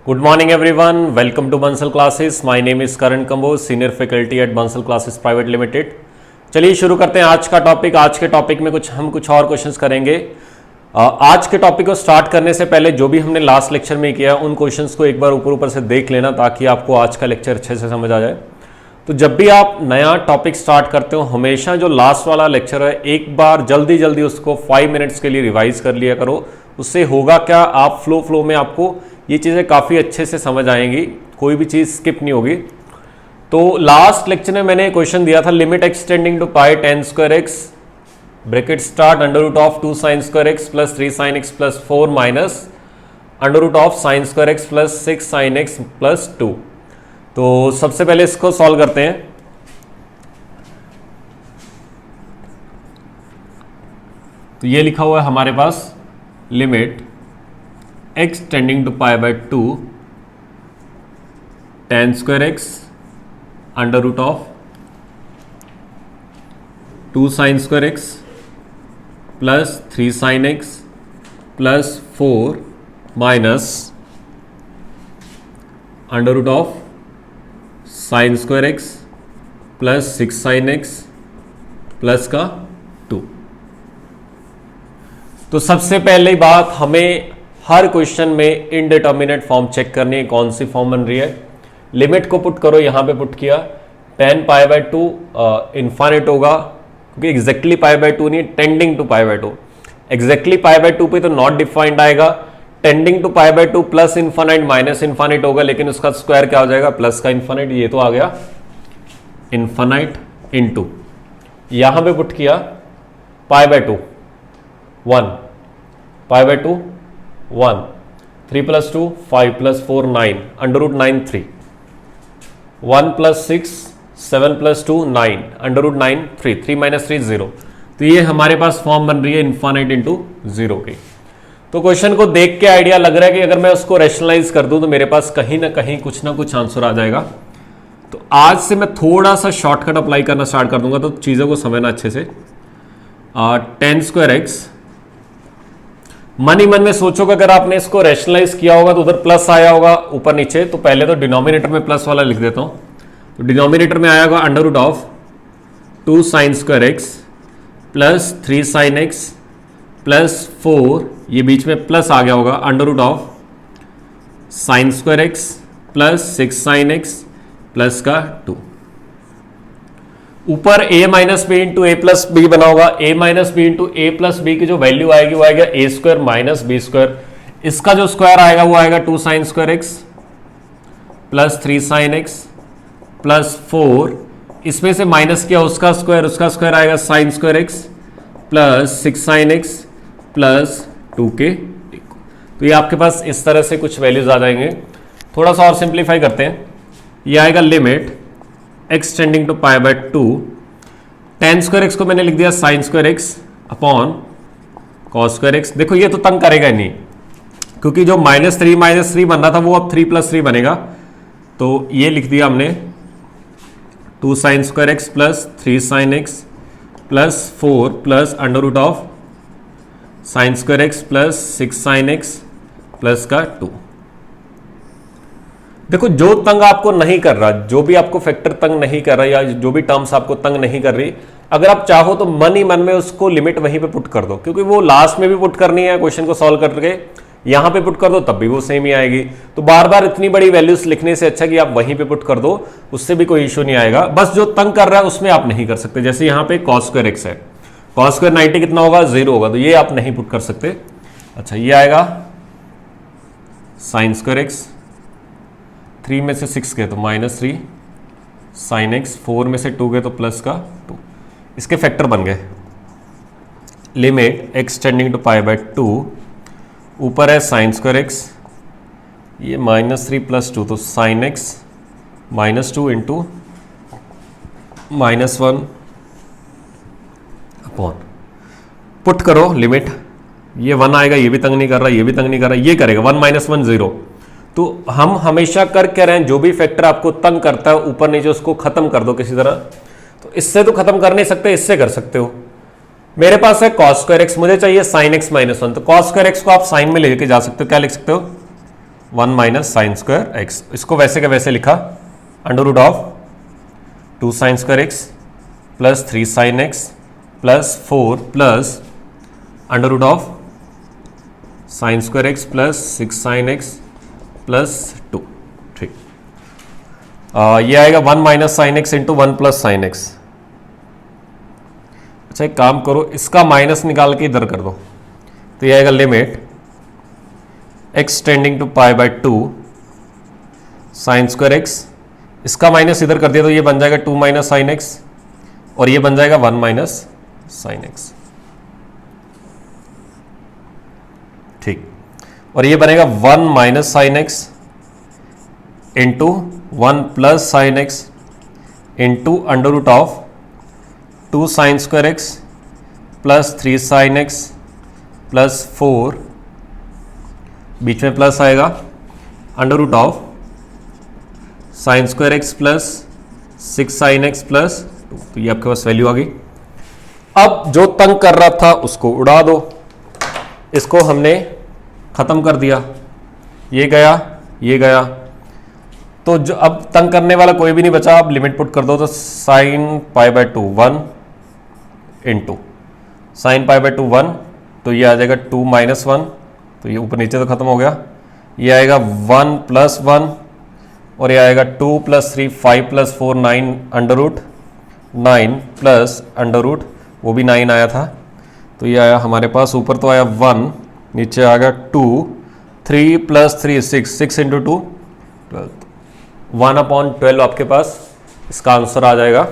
Good morning everyone. Welcome to Bansal Classes. My name is Karan Kamboj, Senior Faculty at Bansal Classes Private Limited. चलिए शुरू करते हैं आज का topic. आज के टॉपिक में हम कुछ और क्वेश्चंस करेंगे। आज के टॉपिक को स्टार्ट करने से पहले जो भी हमने लास्ट लेक्चर में किया उन क्वेश्चंस को एक बार ऊपर से देख लेना ताकि आपको आज का लेक्चर अच्छे से समझ आ जाए। तो जब भी आप नया टॉपिक स्टार्ट करते हो हमेशा जो लास्ट वाला लेक्चर है एक बार जल्दी उसको 5 मिनट्स के लिए रिवाइज कर लिया करो। उससे होगा क्या, आप फ्लो में आपको ये चीज़ें काफ़ी अच्छे से समझ आएंगी, कोई भी चीज़ स्किप नहीं होगी। तो लास्ट लेक्चर में मैंने क्वेश्चन दिया था limit extending to pi tan square x bracket start under root of 2 sin square x plus 3 sin x plus 4 minus under root of sin square x plus 6 sin x plus 2। तो सबसे पहले इसको solve करते हैं। तो ये लिखा हुआ है हमारे पास limit x tending to pi by 2 tan square x under root of 2 sin square x plus 3 sin x plus 4 minus under root of sin square x plus 6 sin x plus का 2। तो सबसे पहले बात हमें हर क्वेश्चन में indeterminate form check करनी है, कौन सी फॉर्म बन रही है। लिमिट को पुट करो, यहां पे पुट किया tan पाई बाय 2 इन्फाइनाइट होगा क्योंकि एग्जैक्टली पाई बाय 2 नहीं, tending to pi by 2। Exactly pi by 2 पे तो नॉट डिफाइंड आएगा, tending to pi by 2 plus infinite minus infinite होगा, लेकिन उसका स्क्वायर क्या हो जाएगा प्लस का इन्फाइनाइट, ये तो आ गया इन्फाइनाइट इनटू यहां पे पुट किया pi by 2 1 pi by 2 1 3 plus 2 5 plus 4 9 under root 9 3 1 plus 6 7 plus 2 9 under root 9 3 3 minus 3 0। तो ये हमारे पास फॉर्म बन रही है इन्फाइनाइट इंटू 0 की। तो क्वेश्चन को देख के आइडिया लग रहा है कि अगर मैं उसको रैशनलाइज कर दूं तो मेरे पास कहीं ना कहीं कुछ ना कुछ आंसर आ जाएगा। तो आज से मैं थोड़ा सा शॉर्टकट अप्लाई करना स्टार्ट कर दूंगा तो चीज़ों को समझना अच्छे से। tan स्क्वायर एक्स मन ही मन में सोचो कि अगर आपने इसको रैशनलाइज किया होगा तो उधर प्लस आया होगा ऊपर नीचे, तो पहले तो डिनोमिनेटर में प्लस वाला लिख देता हूं। तो डिनोमिनेटर में आया होगा under root of 2 sin square x plus 3 sin x plus 4, ये बीच में प्लस आ गया होगा under root of sin square x plus 6 sin x plus का 2। ऊपर a minus b into a plus b बना होगा, a minus b into a plus b की जो वैल्यू आएगी वो आएगा a square minus b square. इसका जो स्क्वायर आएगा वो आएगा 2 sin square x plus 3 sin x plus 4, इसमें से माइनस किया उसका स्क्वायर आएगा sin square x plus 6 sin x plus 2 के। तो ये आपके पास इस तरह से कुछ वैल्यूज आ जाएंगे। थोड़ा सा और सिंप्लीफाई करते हैं, ये आएगा limit x tending to pi by 2 tan square x को मैंने लिख दिया sin square x upon cos square x. देखो ये तो तंग करेगा नहीं क्योंकि जो -3 बन रहा था वो अब 3 + 3 बनेगा। तो ये लिख दिया हमने 2 sin square x plus 3 sin x plus 4 plus under root of sin square x plus 6 sin x plus का 2। देखो जो तंग आपको नहीं कर रहा, जो भी आपको फैक्टर तंग नहीं कर रहा या जो भी टर्म्स आपको तंग नहीं कर रही, अगर आप चाहो तो मन ही मन में उसको लिमिट वहीं पे पुट कर दो, क्योंकि वो लास्ट में भी पुट करनी है क्वेश्चन को सॉल्व करके, यहां पे पुट कर दो तब भी वो सेम ही आएगी। तो बार बार इतनी बड़ी वैल्यूज लिखने से अच्छा कि आप वहीं पे पुट कर दो, उससे भी कोई इशू नहीं आएगा। बस जो तंग कर रहा है उसमें आप नहीं कर सकते। जैसे यहाँ पे cos स्क्वायर एक्स है, cos स्क्वायर 90 कितना होगा 0 होगा, तो ये आप नहीं पुट कर सकते। अच्छा ये आएगा sin स्क्वायर एक्स 3 में से 6 गए तो -3 sin x, 4 में से 2 गए तो प्लस का 2, इसके फैक्टर बन गए। Limit x tending to pi by 2, ऊपर है sin स्क्वायर एक्स, ये -3 प्लस 2 तो sin x -2 into -1 upon put करो लिमिट, ये 1 आएगा, ये भी तंग नहीं कर रहा, ये भी तंग नहीं कर रहा, ये करेगा 1 - 1 0। तो हम हमेशा कर क्या रहे हैं, जो भी फैक्टर आपको तंग करता है ऊपर नीचे उसको खत्म कर दो किसी तरह। तो इससे तो खत्म कर नहीं सकते, इससे कर सकते हो। मेरे पास है cos स्क्वायर एक्स, मुझे चाहिए sin x -1, तो cos स्क्वायर एक्स को आप साइन में लेके जा सकते हो। क्या लिख सकते हो 1 माइनस साइन स्क्वायर एक्स, इसको वैसे का वैसे लिखा under root of 2 sine square x plus 3 sine x plus 4 plus under root of sine square x plus 6 sine x plus 2। ठीक, ये आएगा 1 minus sine x into 1 plus sine x. अच्छा एक काम करो, इसका माइनस निकाल के इधर कर दो, तो ये आएगा limit x tending to pi by 2 sine square x, इसका माइनस इधर कर दिया तो ये बन जाएगा 2 माइनस साइन एक्स और ये बन जाएगा 1 माइनस साइन एक्स। ठीक, और ये बनेगा 1 minus sine x into 1 plus sine x into under root of 2 sine square x plus 3 sine x plus 4, बीच में प्लस आएगा under root of sine square x plus 6 sine x plus 2, तो ये आपके पास वैल्यू आ गई। अब जो तंग कर रहा था उसको उड़ा दो, इसको हमने खत्म कर दिया, ये गया ये गया, तो जो अब तंग करने वाला कोई भी नहीं बचा। अब लिमिट पुट कर दो, तो sine pi by 2 1 into sine pi by 2 1, तो ये आ जाएगा 2 माइनस 1, तो ये ऊपर नीचे तो खत्म हो गया, ये आएगा 1 प्लस 1 और ये आएगा 2 plus 3 5 plus 4 9 under root 9 plus under root, वो भी 9 आया था, तो ये आया हमारे पास, ऊपर तो आया 1, नीचे आ गया 2, 3 प्लस 3 6, 6 इंटू 2 12, 1/12 आपके पास इसका आंसर आ जाएगा।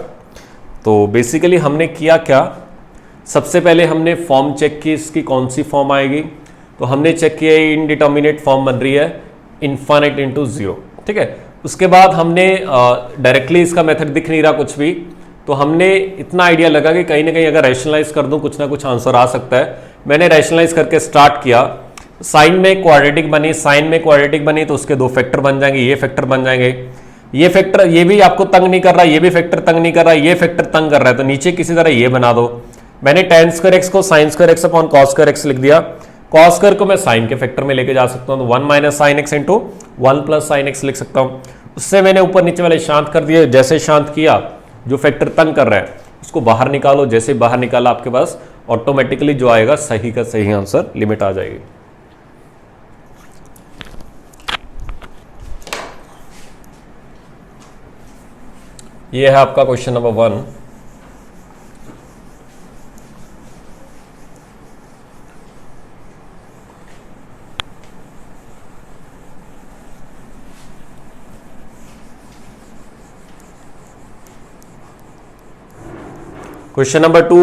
तो बेसिकली हमने किया क्या, सबसे पहले हमने फॉर्म चेक की, इसकी कौन सी फॉर्म आएगी, तो हमने चेक किया इनडिटर्मिनेट फॉर्म बन रही है इनफाइनाइट इंटू 0। ठीक है, उसके बाद हमने डायरेक्टली इसका मेथड दिख नहीं रहा कुछ भी, तो हमने इतना आइडिया लगा कि कहीं ना कहीं अगर रैशनलाइज कर दूं कुछ ना कुछ आंसर आ सकता है। मैंने रैशनलाइज करके स्टार्ट किया, साइन में क्वाड्रेटिक बनी, साइन में क्वाड्रेटिक बनी तो उसके 2 फैक्टर बन जाएंगे, ये फैक्टर बन जाएंगे, ये फैक्टर, ये भी आपको तंग नहीं कर रहा, ये भी फैक्टर तंग नहीं कर रहा, ये फैक्टर तंग कर रहा है, तो नीचे किसी तरह ये बना दो। मैंने tan स्क्वायर एक्स को sign square x upon cos square x लिख दिया, कॉस स्क्वायर को मैं साइन के फैक्टर में लेके जा सकता हूं, तो 1 minus sine x into 1 plus sine x लिख सकता हूं। उससे मैंने ऊपर नीचे वाले शांत कर दिए, जैसे शांत किया जो फैक्टर तंग कर रहा है उसको बाहर निकालो, जैसे बाहर निकाला आपके पास ऑटोमेटिकली जो आएगा सही का सही आंसर लिमिट आ जाएगी। ये है आपका क्वेश्चन नंबर 1। क्वेश्चन नंबर 2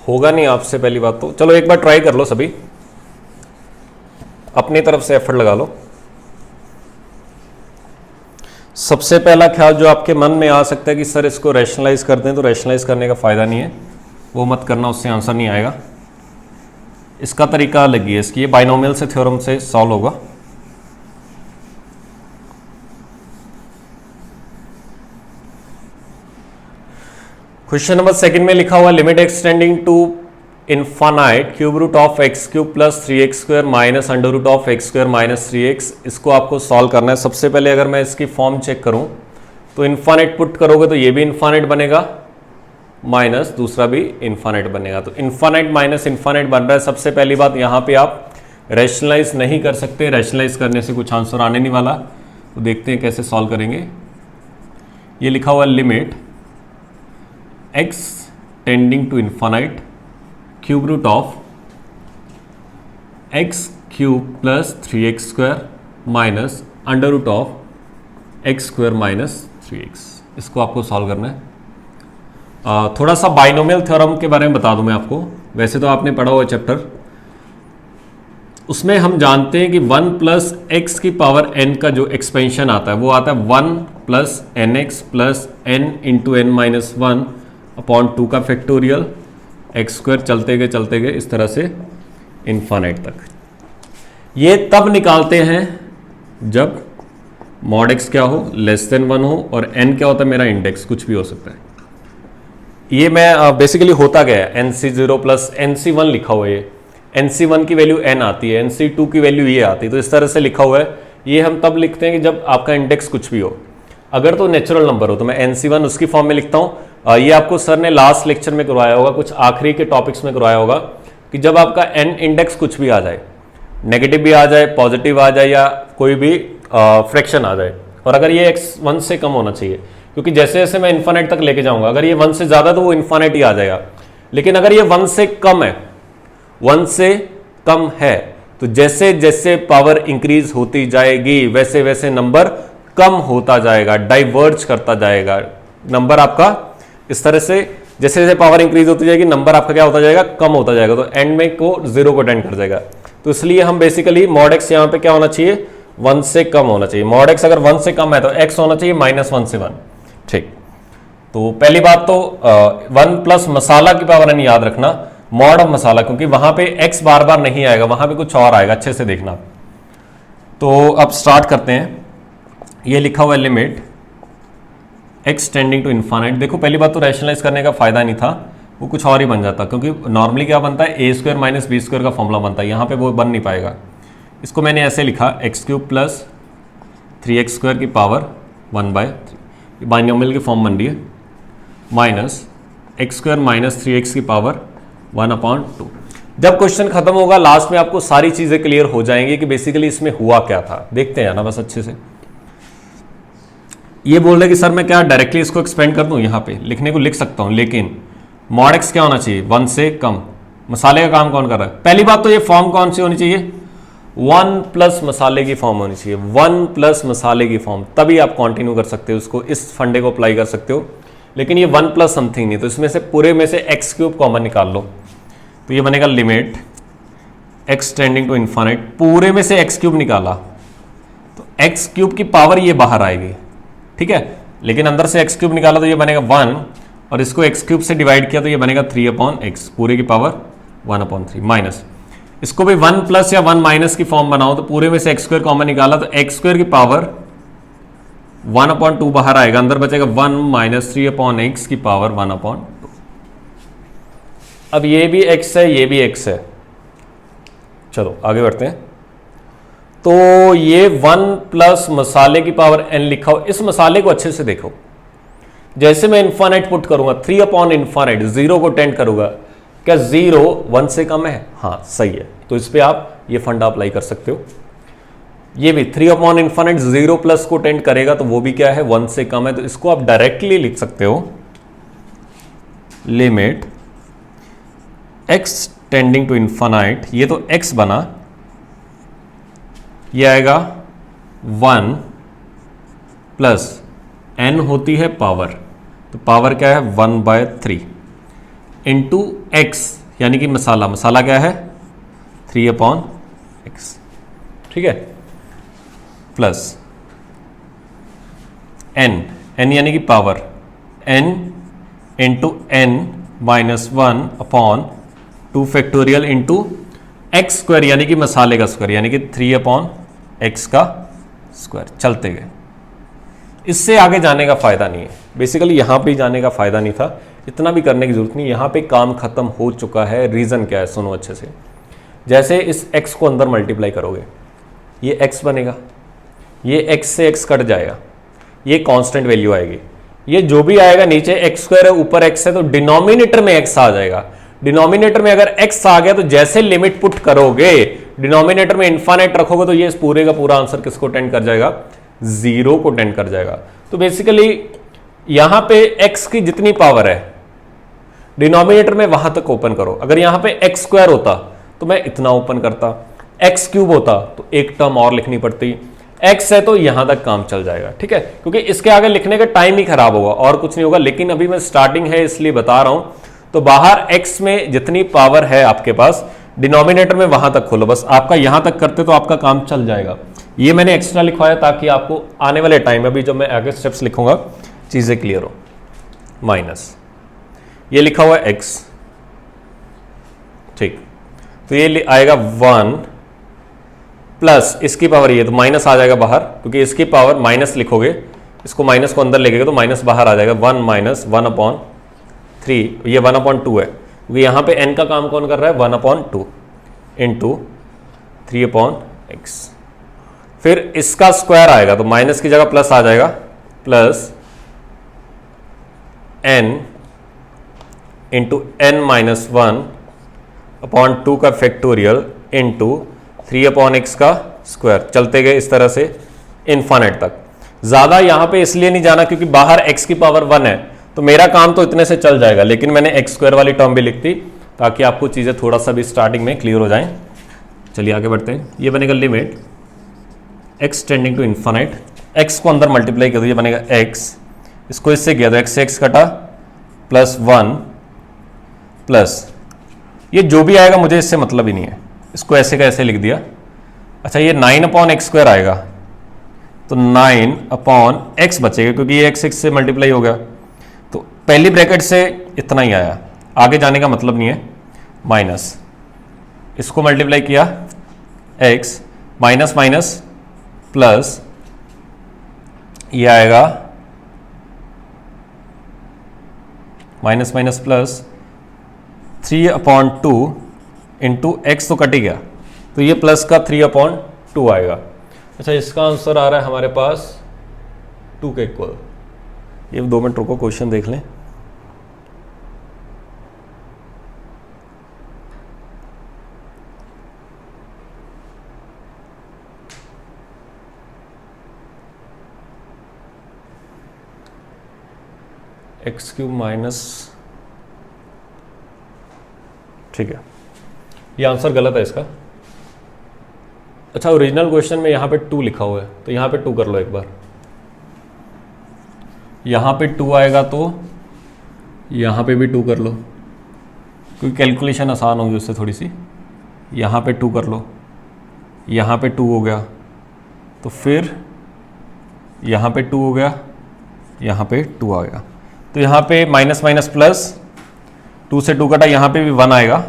होगा नहीं आपसे, पहली बात तो चलो एक बार ट्राई कर लो, सभी अपनी तरफ से एफर्ट लगा लो। सबसे पहला ख्याल जो आपके मन में आ सकता है कि सर इसको रैशनलाइज कर दें, तो रैशनलाइज करने का फायदा नहीं है, वो मत करना, उससे आंसर नहीं आएगा। इसका तरीका अलग ही है, इसकी ये बाइनोमियल से थ्योरम से सॉल्व होगा। क्वेश्चन नंबर 2 में लिखा हुआ limit extending to infinite cube root of x cube plus 3x square minus under root of x square minus 3x, इसको आपको सॉल्व करना है। सबसे पहले अगर मैं इसकी फॉर्म चेक करूं तो इनफाइनाइट पुट करोगे तो ये भी इनफाइनाइट बनेगा, माइनस दूसरा भी इनफाइनाइट बनेगा, तो इनफाइनाइट माइनस इनफाइनाइट बन रहा है। सबसे पहली बात यहाँ पे आप रैशनलाइज नहीं कर सकते, रैशनलाइज करने से कुछ आंसर आने नहीं वाला, तो देखते हैं कैसे सॉल्व करेंगे। ये लिखा हुआ limit x tending to infinite cube root of x cube plus 3x square minus under root of x square minus 3x, इसको आपको सॉल्व करना है। थोड़ा सा बाइनोमियल थ्योरम के बारे में बता दूं मैं आपको, वैसे तो आपने पढ़ा हुआ चैप्टर, उसमें हम जानते हैं कि 1 प्लस एक्स की पावर n का जो एक्सपेंशन आता है वो आता है 1 plus n x plus n into n minus 1 upon 2 का फैक्टोरियल एक्स स्क्वायर, चलते गए इस तरह से इनफाइनाइट तक। ये तब निकालते हैं जब मॉड एक्स क्या हो, लेस देन 1 हो, और n क्या होता है मेरा इंडेक्स, कुछ भी हो सकता है। ये मैं बेसिकली होता गया है NC0 प्लस NC1 लिखा हुआ है, NC1 की वैल्यू n आती है, NC2 की वैल्यू ये आती है। तो इस तरह से लिखा हुआ है। ये हम तब लिखते हैं कि जब आपका इंडेक्स कुछ भी हो। अगर तो नेचुरल नंबर हो तो मैं NC1 उसकी फॉर्म में लिखता हूँ। ये आपको सर ने लास्ट लेक्चर में करवाया होगा, कुछ आखिरी के टॉपिक्स में करवाया होगा कि जब आपका n इंडेक्स कुछ भी आ जाए, नेगेटिव भी आ जाए, पॉजिटिव आ जाए या कोई भी फ्रैक्शन आ जाए, और अगर ये x 1 से कम होना चाहिए, क्योंकि जैसे जैसे मैं इन्फानेट तक लेके जाऊंगा, अगर ये 1 से ज्यादा तो वो इन्फानेट ही आ जाएगा। लेकिन अगर ये 1 से कम है, 1 से कम है, तो जैसे जैसे पावर इंक्रीज होती जाएगी वैसे वैसे नंबर कम होता जाएगा, डाइवर्ज करता जाएगा नंबर आपका। इस तरह से जैसे जैसे पावर इंक्रीज होती जाएगी नंबर आपका क्या होता जाएगा, कम होता जाएगा। तो एंड में को 0 को अटेंड कर जाएगा। तो इसलिए हम बेसिकली मॉड x यहाँ पे क्या होना चाहिए, 1 से कम होना चाहिए। मॉड x अगर 1 से कम है तो x होना चाहिए -1 से 1। ठीक, तो पहली बात तो 1 प्लस मसाला की पावर n याद रखना, मॉड ऑफ मसाला, क्योंकि वहां पे x बार बार नहीं आएगा, वहां पे कुछ और आएगा, अच्छे से देखना। तो अब स्टार्ट करते हैं। ये लिखा हुआ है limit x tending to infinite. देखो पहली बात तो रैशनलाइज करने का फायदा नहीं था, वो कुछ और ही बन जाता, क्योंकि नॉर्मली क्या बनता है, a² - b² का फॉर्मूला बनता है। यहाँ पे वो बन नहीं पाएगा। इसको मैंने ऐसे लिखा x³ + 3x² की पावर 1/3, बाइनोमियल की फॉर्म बन रही है, माइनस x² - 3x की पावर 1/2। जब क्वेश्चन खत्म होगा लास्ट में आपको सारी चीजें क्लियर हो जाएंगी कि बेसिकली इसमें हुआ क्या था। देखते हैं ना बस अच्छे से। ये बोल रहे कि सर मैं क्या डायरेक्टली इसको एक्सपेंड कर दूं, यहाँ पे लिखने को लिख सकता हूं, लेकिन मॉड x क्या होना चाहिए, 1 से कम। मसाले का काम कौन कर रहा है, पहली बात तो ये फॉर्म कौन सी होनी चाहिए, 1 प्लस मसाले की फॉर्म होनी चाहिए, 1 प्लस मसाले की फॉर्म, तभी आप कंटिन्यू कर सकते हो उसको, इस फंडे को अप्लाई कर सकते हो। लेकिन ये 1 प्लस समथिंग नहीं, तो इसमें से पूरे में से x³ कॉमन निकाल लो, तो ये बनेगा limit x tending to infinite, पूरे में से x³ निकाला तो x³ की पावर ये बाहर आएगी, ठीक है। लेकिन अंदर से x³ निकाला तो ये बनेगा 1, और इसको x³ से डिवाइड किया तो ये बनेगा 3/x, पूरे की पावर 1/3, माइनस इसको भी 1 प्लस या 1 माइनस की फॉर्म बनाओ तो पूरे में से x² कॉमन निकाला तो x² की पावर 1/2 बाहर आएगा, अंदर बचेगा 1 - 3/x की पावर 1/2। अब ये भी x है, ये भी x है। चलो आगे बढ़ते हैं। तो ये 1 प्लस मसाले की पावर n लिखा हो, इस मसाले को अच्छे से देखो। जैसे मैं इन्फानाइट पुट करूंगा, 3/इन्फानाइट, 0 को टेंड करूंगा, क्या 0 1 से कम है, हाँ सही है, तो इस पे आप ये फंडा अप्लाई कर सकते हो। ये भी 3/इन्फानाइट 0 प्लस को टेंड करेगा तो वो भी क्या है, 1 से कम है, तो इसको आप डायरेक्टली लिख सकते हो, limit x tending to infinite, ये तो x बना, ये आएगा 1 प्लस n होती है पावर, तो पावर क्या है 1/3 इंटू x, यानी कि मसाला, मसाला क्या है 3/x, ठीक है, प्लस n यानी कि power n into n -1/2 factorial into x² यानी कि मसाले का स्क्वायर, यानी कि 3/x का स्क्वायर। चलते गए, इससे आगे जाने का फायदा नहीं है, बेसिकली यहां पे जाने का फायदा नहीं था, इतना भी करने की जरूरत नहीं, यहां पे काम खत्म हो चुका है। रीजन क्या है सुनो अच्छे से। जैसे इस x को अंदर मल्टीप्लाई करोगे, ये x बनेगा, ये x से x कट जाएगा, ये कांस्टेंट वैल्यू आएगी, ये जो भी आएगा नीचे x² है, ऊपर x है, तो डिनोमिनेटर में x आ जाएगा। डिनोमिनेटर में अगर x आ गया तो जैसे लिमिट पुट करोगे, डिनोमिनेटर में इन्फानाइट रखोगे तो ये पूरे का पूरा आंसर किसको टेंड कर जाएगा, 0 को टेंड कर जाएगा। तो बेसिकली यहां पे x की जितनी पावर है डिनोमिनेटर में वहां तक ओपन करो। अगर यहां पे x² होता तो मैं इतना ओपन करता, x³ होता तो एक टर्म और लिखनी पड़ती, x है तो यहां तक काम चल जाएगा, ठीक है, क्योंकि इसके आगे लिखने का टाइम ही खराब होगा और कुछ नहीं होगा। लेकिन अभी मैं स्टार्टिंग है इसलिए बता रहा हूं, तो बाहर x में जितनी पावर है आपके पास डिनोमिनेटर में वहां तक खोलो, बस आपका यहां तक करते तो आपका काम चल जाएगा। ये मैंने एक्स्ट्रा लिखवाया ताकि आपको आने वाले टाइम में भी जब मैं आगे स्टेप्स लिखूंगा चीजें क्लियर हो। माइनस ये लिखा हुआ है x, ठीक, तो ये आएगा 1 प्लस इसकी पावर, ये तो माइनस आ जाएगा बाहर, क्योंकि इसकी पावर माइनस लिखोगे, इसको माइनस को अंदर लेके तो माइनस बाहर आ जाएगा, 1 - 1/3, ये 1/2 है, क्योंकि यहां पे n का काम कौन कर रहा है 1/2 इंटू 3/x। फिर इसका स्क्वायर आएगा तो माइनस की जगह प्लस आ जाएगा, प्लस n इंटू n-1/2 का फैक्टोरियल इंटू 3/x का स्क्वायर। चलते गए इस तरह से इन्फानेट तक। ज़्यादा यहाँ पे इसलिए नहीं जाना क्योंकि बाहर x की पावर 1 है, तो मेरा काम तो इतने से चल जाएगा, लेकिन मैंने x² वाली टर्म भी लिख दी ताकि आपको चीज़ें थोड़ा सा भी स्टार्टिंग में क्लियर हो जाएं। चलिए आगे बढ़ते हैं। ये बनेगा limit x tending to infinite, x को अंदर मल्टीप्लाई कर दो, ये बनेगा x, इसको इससे किया तो x से x कटा प्लस 1 प्लस ये जो भी आएगा मुझे इससे मतलब ही नहीं है, इसको ऐसे का ऐसे लिख दिया। अच्छा ये 9/x² आएगा तो 9/x बचेगा क्योंकि ये x से मल्टीप्लाई हो गया, तो पहली ब्रैकेट से इतना ही आया, आगे जाने का मतलब नहीं है। माइनस इसको मल्टीप्लाई किया x, माइनस माइनस प्लस ये आएगा minus minus plus 3/2 into x तो कट ही गया, तो ये प्लस का 3/2 आएगा। अच्छा इसका आंसर आ रहा है हमारे पास 2 के इक्वल। ये 2 मिनट रुको, क्वेश्चन देख लें। x³ माइनस, ठीक है ये आंसर गलत है इसका। अच्छा ओरिजिनल क्वेश्चन में यहाँ पे 2 लिखा हुआ है तो यहाँ पे 2 कर लो एक बार, यहाँ पे 2 आएगा तो यहाँ पे भी 2 कर लो क्योंकि कैलकुलेशन आसान होगी उससे थोड़ी सी। यहाँ पे 2 कर लो, यहाँ पे 2 हो गया तो फिर यहाँ पे 2 हो गया, यहाँ पे 2 आ गया, तो यहाँ पे माइनस माइनस प्लस 2 से 2 कटा, यहाँ पे भी 1 आएगा,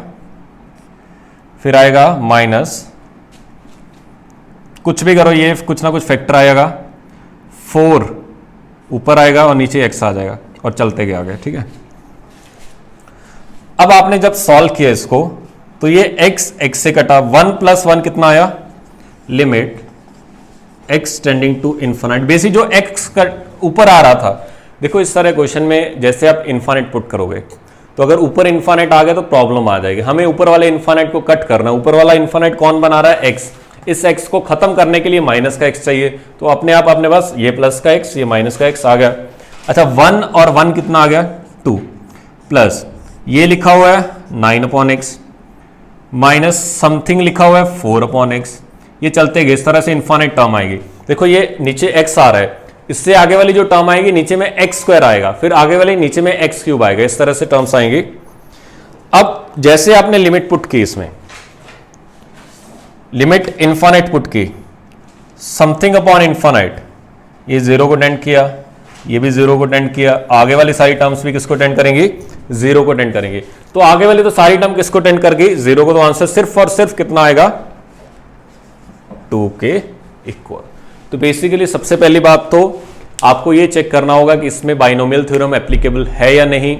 फिर आएगा माइनस, कुछ भी करो ये कुछ ना कुछ फैक्टर आएगा, 4 ऊपर आएगा और नीचे x आ जाएगा और चलते गए आगे। ठीक है, अब आपने जब सॉल्व किया इसको तो ये x से कटा, 1 + 1 कितना आया, limit x tending to infinite. Basic जो x का ऊपर आ रहा था, देखो इस तरह क्वेश्चन में जैसे आप इन्फिनिट पुट करोगे तो अगर ऊपर इन्फिनिट आ गया तो प्रॉब्लम आ जाएगी। हमें ऊपर वाले इन्फिनिट को कट करना, ऊपर वाला इन्फिनिट कौन बना रहा है, x। इस x को खत्म करने के लिए माइनस का x चाहिए, तो अपने आप अपने पास ये प्लस का x, ये माइनस का x आ गया। अच्छा 1 और 1 कितना आ गया, 2 प्लस ये लिखा हुआ है 9/x माइनस समथिंग लिखा हुआ है 4/x। ये चलते गए इस तरह से इन्फिनिट टर्म आएगी। देखो ये नीचे x आ रहा है, इससे आगे वाली जो टर्म आएगी नीचे में x² आएगा, फिर आगे वाली नीचे में x³ आएगा, इस तरह से टर्म्स आएंगी। अब जैसे आपने लिमिट पुट की, इसमें लिमिट इन्फिनिट पुट की, समथिंग अपॉन इन्फिनिट, ये 0 को टेंड किया, ये भी 0 को टेंड किया, आगे वाली सारी टर्म्स भी किसको टेंड करेंगी, 0 को टेंड करेंगे। तो आगे वाली तो सारी टर्म किसको टेंड करगी, 0 को, तो आंसर सिर्फ और सिर्फ कितना आएगा, 2 के इक्वल। तो बेसिकली सबसे पहली बात तो आपको ये चेक करना होगा कि इसमें बाइनोमियल थ्योरम एप्लीकेबल है या नहीं।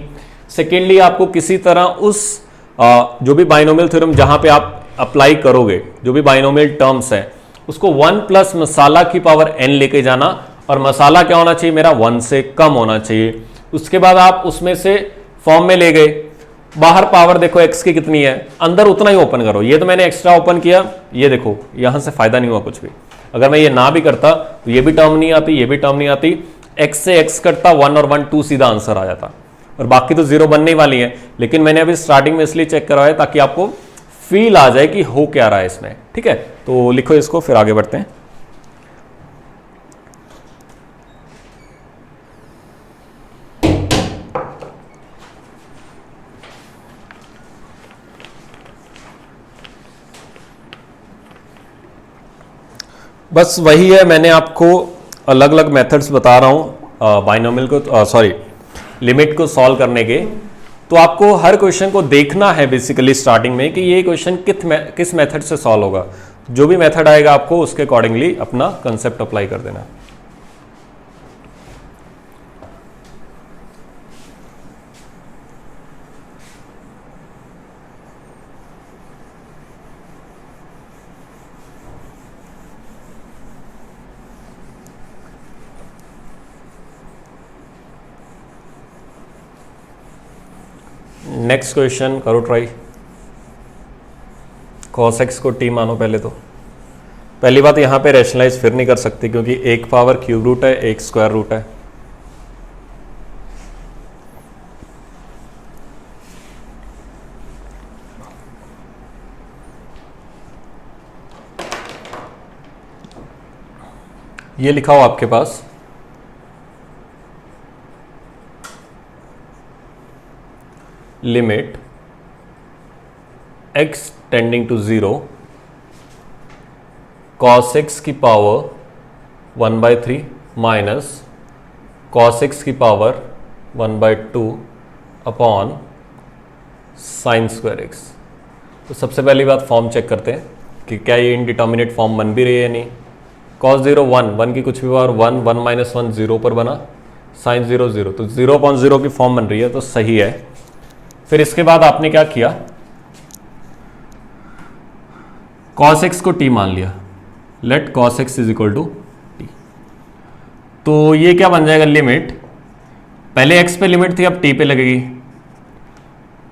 सेकेंडली आपको किसी तरह उस जो भी बाइनोमियल थ्योरम जहां पे आप अप्लाई करोगे, जो भी बाइनोमियल टर्म्स है, उसको 1 + मसाला की पावर n लेके जाना, और मसाला क्या होना चाहिए मेरा, 1 से कम होना चाहिए। उसके बाद आप उसमें से फॉर्म में ले गए, बाहर पावर देखो x की कितनी है, अंदर उतना ही ओपन करो। ये तो मैंने एक्स्ट्रा ओपन किया, ये देखो यहां से फायदा नहीं हुआ कुछ भी। अगर मैं ये ना भी करता तो ये भी टर्म नहीं आती, ये भी टर्म नहीं आती, x से x कटता, 1 और 1 2 सीधा आंसर आ जाता, और बाकी तो 0 बनने वाली है। लेकिन मैंने अभी स्टार्टिंग में इसलिए चेक करवाया ताकि आपको फील आ जाए कि हो क्या रहा है इसमें। ठीक है, तो लिखो इसको, फिर आगे बढ़ते हैं। बस वही है, मैंने आपको अलग अलग मेथड्स बता रहा हूँ बाइनोमियल को, सॉरी लिमिट को सॉल्व करने के। तो आपको हर क्वेश्चन को देखना है बेसिकली स्टार्टिंग में कि ये क्वेश्चन किस मेथड से सॉल्व होगा। जो भी मेथड आएगा आपको उसके अकॉर्डिंगली अपना कंसेप्ट अप्लाई कर देना। नेक्स्ट क्वेश्चन करो ट्राई। cos x को t मानो पहले। तो पहली बात यहाँ पे रैशनलाइज फिर नहीं कर सकते क्योंकि एक पावर क्यूब रूट है, एक स्क्वायर रूट है। ये लिखा हो आपके पास limit x tending to 0 cos x की पावर 1/3 माइनस cos x की power 1/2 upon sine square x। तो सबसे पहली बात फॉर्म चेक करते हैं कि क्या ये इनडिटर्मिनेट फॉर्म बन भी रही है या नहीं। cos 0 1 की कुछ भी पावर 1 1 माइनस 1 0 पर बना, साइन 0 0, तो 0/0 की फॉर्म बन रही है, तो सही है। फिर इसके बाद आपने क्या किया, cos x को t मान लिया, let cos x is equal to t। तो ये क्या बन जाएगा, लिमिट, पहले x पे लिमिट थी अब t पे लगेगी।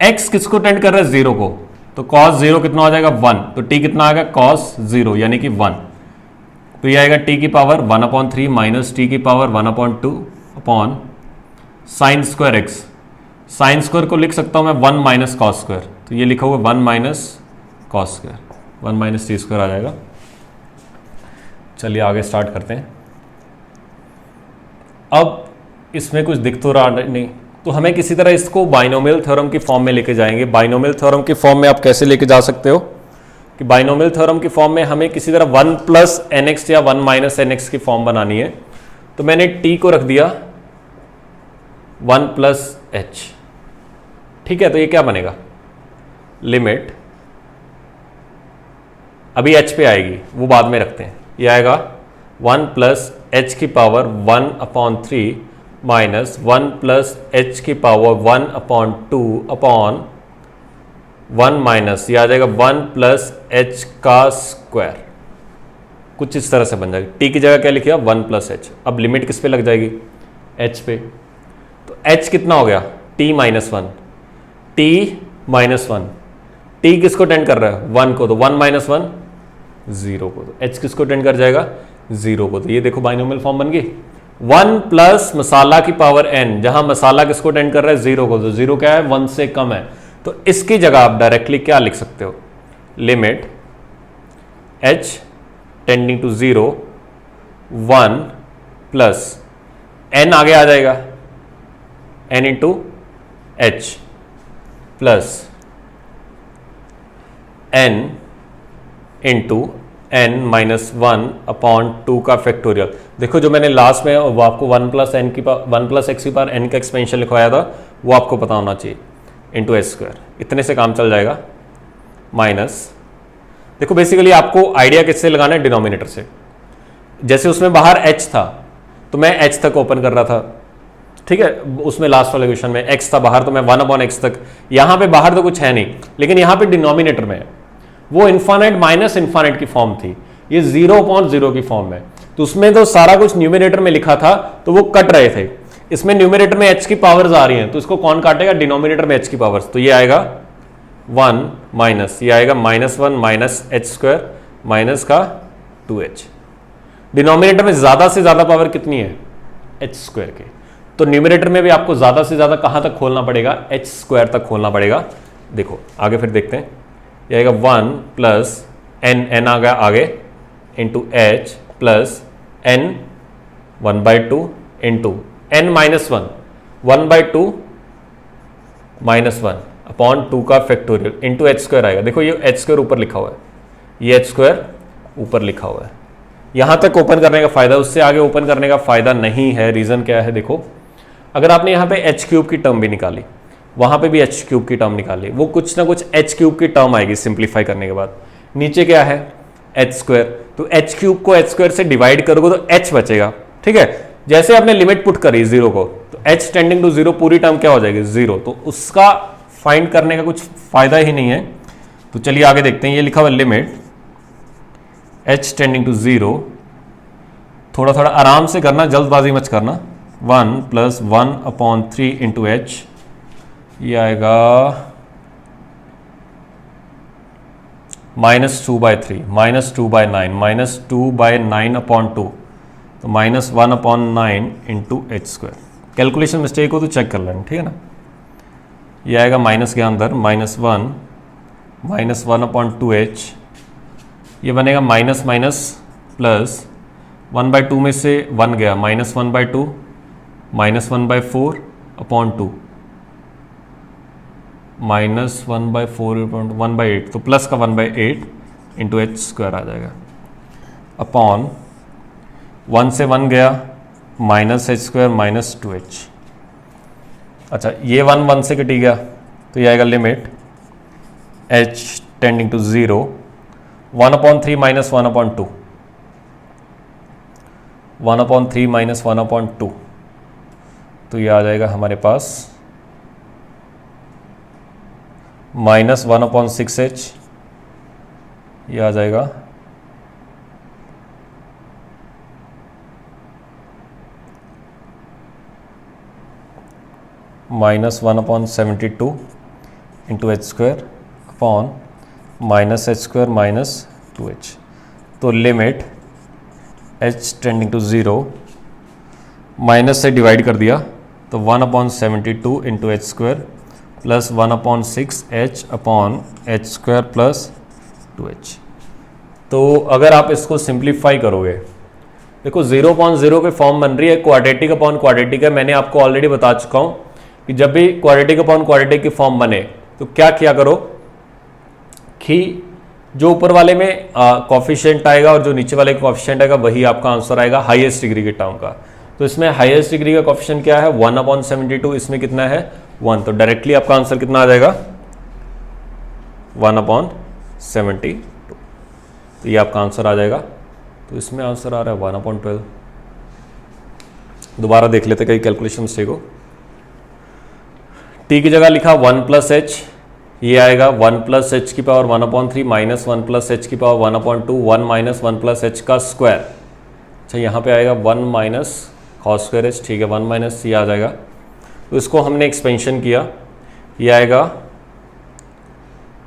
x किसको टेंड कर रहा है, 0 को, तो cos 0 कितना हो जाएगा 1, तो t कितना आएगा cos 0 यानी कि 1। तो ये आएगा t की पावर 1/3 माइनस t की power 1/2 upon sine square x। Sine square को लिख सकता हूं मैं 1 माइनस कॉस स्क्वायर, तो ये लिखा हुआ 1 minus cos square, 1 minus T square आ जाएगा। चलिए आगे स्टार्ट करते हैं। अब इसमें कुछ दिख तो रहा नहीं, तो हमें किसी तरह इसको बाइनोमियल थ्योरम की फॉर्म में लेके जाएंगे। बाइनोमियल थ्योरम की फॉर्म में आप कैसे लेके जा सकते हो कि बाइनोमियल थ्योरम की फॉर्म में हमें किसी तरह 1 प्लस nx या 1 माइनस nx की फॉर्म बनानी है। तो मैंने t को रख दिया 1 प्लस h, ठीक है। तो ये क्या बनेगा, लिमिट, अभी h पे आएगी वो बाद में रखते हैं, ये आएगा 1 प्लस h की पावर 1/3 माइनस 1 प्लस h की पावर 1/2 अपॉन 1 माइनस, ये आ जाएगा 1 प्लस h का स्क्वायर, कुछ इस तरह से बन जाएगी। t की जगह क्या लिखिए 1 प्लस h। अब लिमिट किस पे लग जाएगी, h पे, तो h कितना हो गया t minus 1, t minus 1, t किसको टेंड कर रहा है 1 को, तो 1 माइनस 1 0 को, तो h किसको टेंड कर जाएगा 0 को। तो ये देखो बाइनोमियल फॉर्म बन गई। 1 प्लस मसाला की पावर n, जहां मसाला किसको टेंड कर रहा है 0 को, तो 0 क्या है 1 से कम है, तो इसकी जगह आप डायरेक्टली क्या लिख सकते हो, limit h tending to 0 1 plus n आगे आ जाएगा n into h plus n into n minus 1/2 का फैक्टोरियल। देखो जो मैंने लास्ट में वो आपको 1 प्लस x की पावर n का एक्सपेंशन लिखवाया था वो आपको पता होना चाहिए, इंटू एच स्क्वायर, इतने से काम चल जाएगा। माइनस, देखो बेसिकली आपको आइडिया किससे लगाना है, डिनोमिनेटर से। जैसे उसमें बाहर h था तो मैं h तक ओपन कर रहा था, ठीक है, उसमें लास्ट वाले क्वेश्चन में x था बाहर तो मैं 1/x तक, यहां पे बाहर तो कुछ है नहीं, लेकिन यहां पे डिनोमिनेटर में वो इन्फानाइट माइनस इन्फानाइट की फॉर्म थी, ये 0/0 की फॉर्म है, तो उसमें तो सारा कुछ न्यूमिनेटर में लिखा था तो वो कट रहे थे। इसमें न्यूमिनेटर में h की पावर्स आ रही हैं तो इसको कौन काटेगा, डिनोमिनेटर में h की पावर्स, तो ये आएगा 1 माइनस, ये आएगा -1 माइनस h स्क्वायर माइनस का 2h। डिनोमिनेटर में ज्यादा से ज्यादा पावर कितनी है, h स्क्वायर के, तो न्यूमिनेटर में भी आपको ज्यादा से ज्यादा कहां तक खोलना पड़ेगा, h स्क्वायर तक खोलना पड़ेगा। देखो आगे फिर देखते हैं, ये आएगा 1 प्लस n आ गया आगे into h plus n 1/2 into n minus 1 1/2 minus 1 upon 2 का फैक्टोरियल इंटू एच स्क्वायर आएगा। देखो ये एच स्क्वायर ऊपर लिखा हुआ है, ये एच स्क्वायर ऊपर लिखा हुआ है। यहां तक ओपन करने का फायदा, उससे आगे ओपन करने का फायदा नहीं है। रीजन क्या है, देखो अगर आपने यहाँ पे एच क्यूब की टर्म भी निकाली, वहां पे भी एच क्यूब की टर्म निकाली, वो कुछ ना कुछ एच क्यूब की टर्म आएगी सिंप्लीफाई करने के बाद। नीचे क्या है एच स्क्वायर, तो एच क्यूब को एच स्क्वायर से डिवाइड करोगे तो एच बचेगा, ठीक है। जैसे आपने लिमिट पुट करी 0 को, तो एच टेंडिंग टू 0 पूरी टर्म क्या हो जाएगी 0, तो उसका फाइंड करने का कुछ फायदा ही नहीं है। तो चलिए आगे देखते हैं, ये लिखा हुआ लिमिट एच टेंडिंग टू 0, थोड़ा थोड़ा आराम से करना, जल्दबाजी मत करना। 1 प्लस 1/3 इंटू एच ये आएगा -2/3 -2/9 -2/9 अपॉन 2, तो -1/9 इंटू h²। कैलकुलेशन मिस्टेक हो तो चेक कर लेना, ठीक है ना। ये आएगा माइनस के अंदर -1/2h, ये बनेगा माइनस माइनस प्लस 1/2 में से 1 गया, -1/2 -1/4 अपॉन 2 -1/4 1/8, तो प्लस का 1/8 इंटू h² आ जाएगा अपॉन 1 से 1 गया -h² -2h। अच्छा, ये 1 से कटी गया तो ये आएगा लिमिट h टेंडिंग टू 0 1/3 - 1/2 1/3 - 1/2, तो ये आ जाएगा हमारे पास -1/6h, ये आ जाएगा -1/72 into h² upon -h² -2h। तो limit h tending to 0, minus से डिवाइड कर दिया तो 1/72 into h² plus 1/6h upon h² plus 2h। तो अगर आप इसको सिंप्लीफाई करोगे, देखो 0/0 के फॉर्म बन रही है, क्वाड्रेटिक अपॉन क्वाड्रेटिक है। मैंने आपको ऑलरेडी बता चुका हूं कि जब भी क्वाड्रेटिक अपॉन क्वाड्रेटिक की फॉर्म बने तो क्या किया करो कि जो ऊपर वाले में कॉफिशिएंट आएगा और जो नीचे वाले का कॉफिशिएंट आएगा वही आपका आंसर आएगा हाईएस्ट डिग्री के टर्म का। तो इसमें हाईएस्ट डिग्री का कॉफिशिएंट क्या है 1/72, इसमें कितना है 1, तो डायरेक्टली आपका आंसर कितना आ जाएगा 1/72, तो ये आपका आंसर आ जाएगा। तो इसमें आंसर आ रहा है 1/12। दोबारा देख लेते कहीं कैलकुलेशन मिस्टेक हो। t की जगह लिखा 1 + h, ये आएगा 1 + h की पावर 1/3 माइनस 1 + h की पावर 1/2 1 - 1 + h का स्क्वायर। अच्छा, यहाँ पे आएगा 1 - cos²h, ठीक है 1 - c आ जाएगा। तो इसको हमने एक्सपेंशन किया, ये आएगा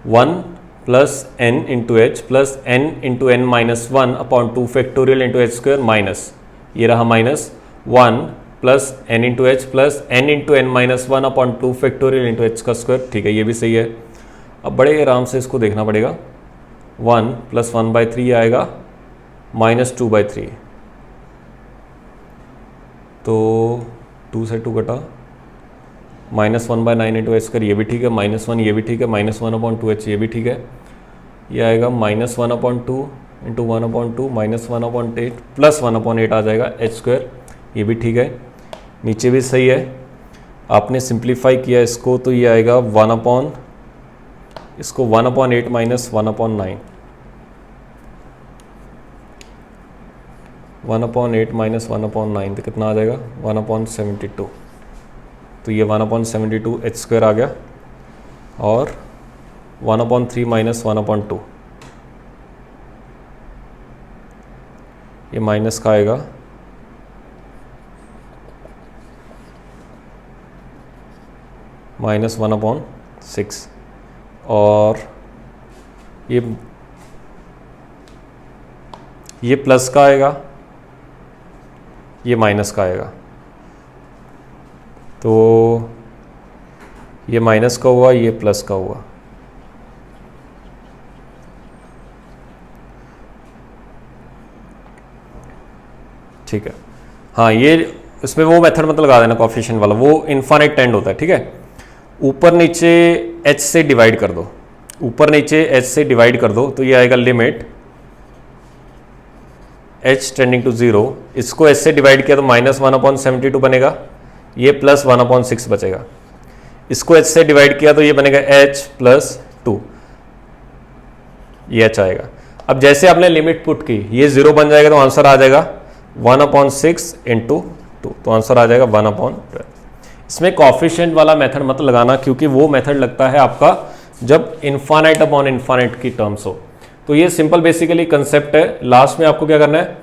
1 + n into h plus n into n - 1 upon 2 factorial into h² minus, ये रहा -1 plus n into H plus n into n - 1 upon 2 factorial into h का स्क्वायर, ठीक है ये भी सही है। अब बड़े आराम से इसको देखना पड़ेगा, 1 + 1/3 आएगा -2/3, तो 2 से 2 कटा -1/9 इंटू h², ये भी ठीक है, -1 ये भी ठीक है, -1/2h ये भी ठीक है, ये आएगा -1/2 इंटू 1/2 -1/8 प्लस 1/8 आ जाएगा h², ये भी ठीक है, नीचे भी सही है। आपने सिंप्लीफाई किया इसको तो ये आएगा 1/8 - 1/9 1/8 - 1/9 तो कितना आ जाएगा 1/72, तो ये 1/72 h² आ गया और 1/3 - 1/2 ये माइनस का आएगा -1/6 और ये प्लस का आएगा, ये माइनस का आएगा, तो ये माइनस का हुआ, ये प्लस का हुआ। ठीक है, हाँ ये इसमें वो मेथड मत लगा देना कॉफिशिएंट वाला, वो इनफाइनाइट टेंड होता है। ठीक है, ऊपर नीचे h से डिवाइड कर दो, ऊपर नीचे h से डिवाइड कर दो तो ये आएगा लिमिट h टेंडिंग टू 0, इसको h से डिवाइड किया तो -1/72 बनेगा, ये प्लस 1/6 बचेगा, इसको h से डिवाइड किया तो ये बनेगा h + 2, ये h आएगा। अब जैसे आपने लिमिट पुट की ये 0 बन जाएगा तो आंसर आ जाएगा 1/6 इंटू 2, तो आंसर आ जाएगा 1/12। इसमें कॉफिशिएंट वाला मेथड मत लगाना क्योंकि वो मेथड लगता है आपका जब इनफाइनाइट अपॉन इनफाइनाइट की टर्म्स हो। तो ये सिंपल बेसिकली कंसेप्ट है। लास्ट में आपको क्या करना है,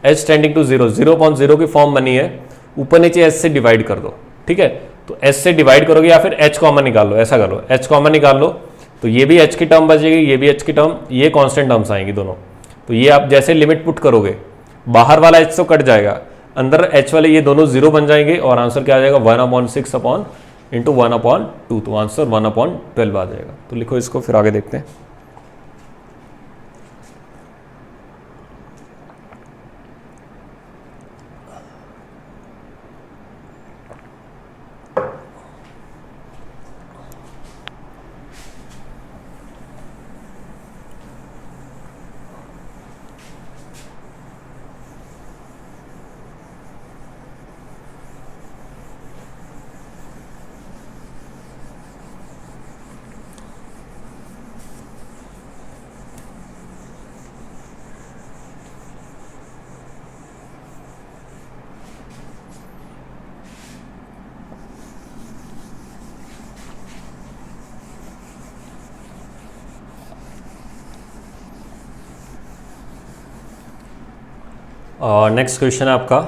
h टेंडिंग टू 0 0/0 की फॉर्म बनी है, ऊपर नीचे h से डिवाइड कर दो। ठीक है, तो एच से डिवाइड करोगे या फिर एच कॉमन निकाल लो, ऐसा कर लो, एच कॉमन निकाल लो तो ये भी एच की टर्म बचेगी, ये भी एच की टर्म, ये कांस्टेंट टर्म्स आएंगी दोनों। तो ये आप जैसे लिमिट पुट करोगे बाहर वाला एच तो कट जाएगा, अंदर एच वाले ये दोनों जीरो बन जाएंगे और आंसर क्या आ जाएगा 1/6 अपॉन इंटू 1/2, तो आंसर 1/12 आ जाएगा। तो लिखो इसको, फिर आगे देखते हैं। नेक्स्ट क्वेश्चन है आपका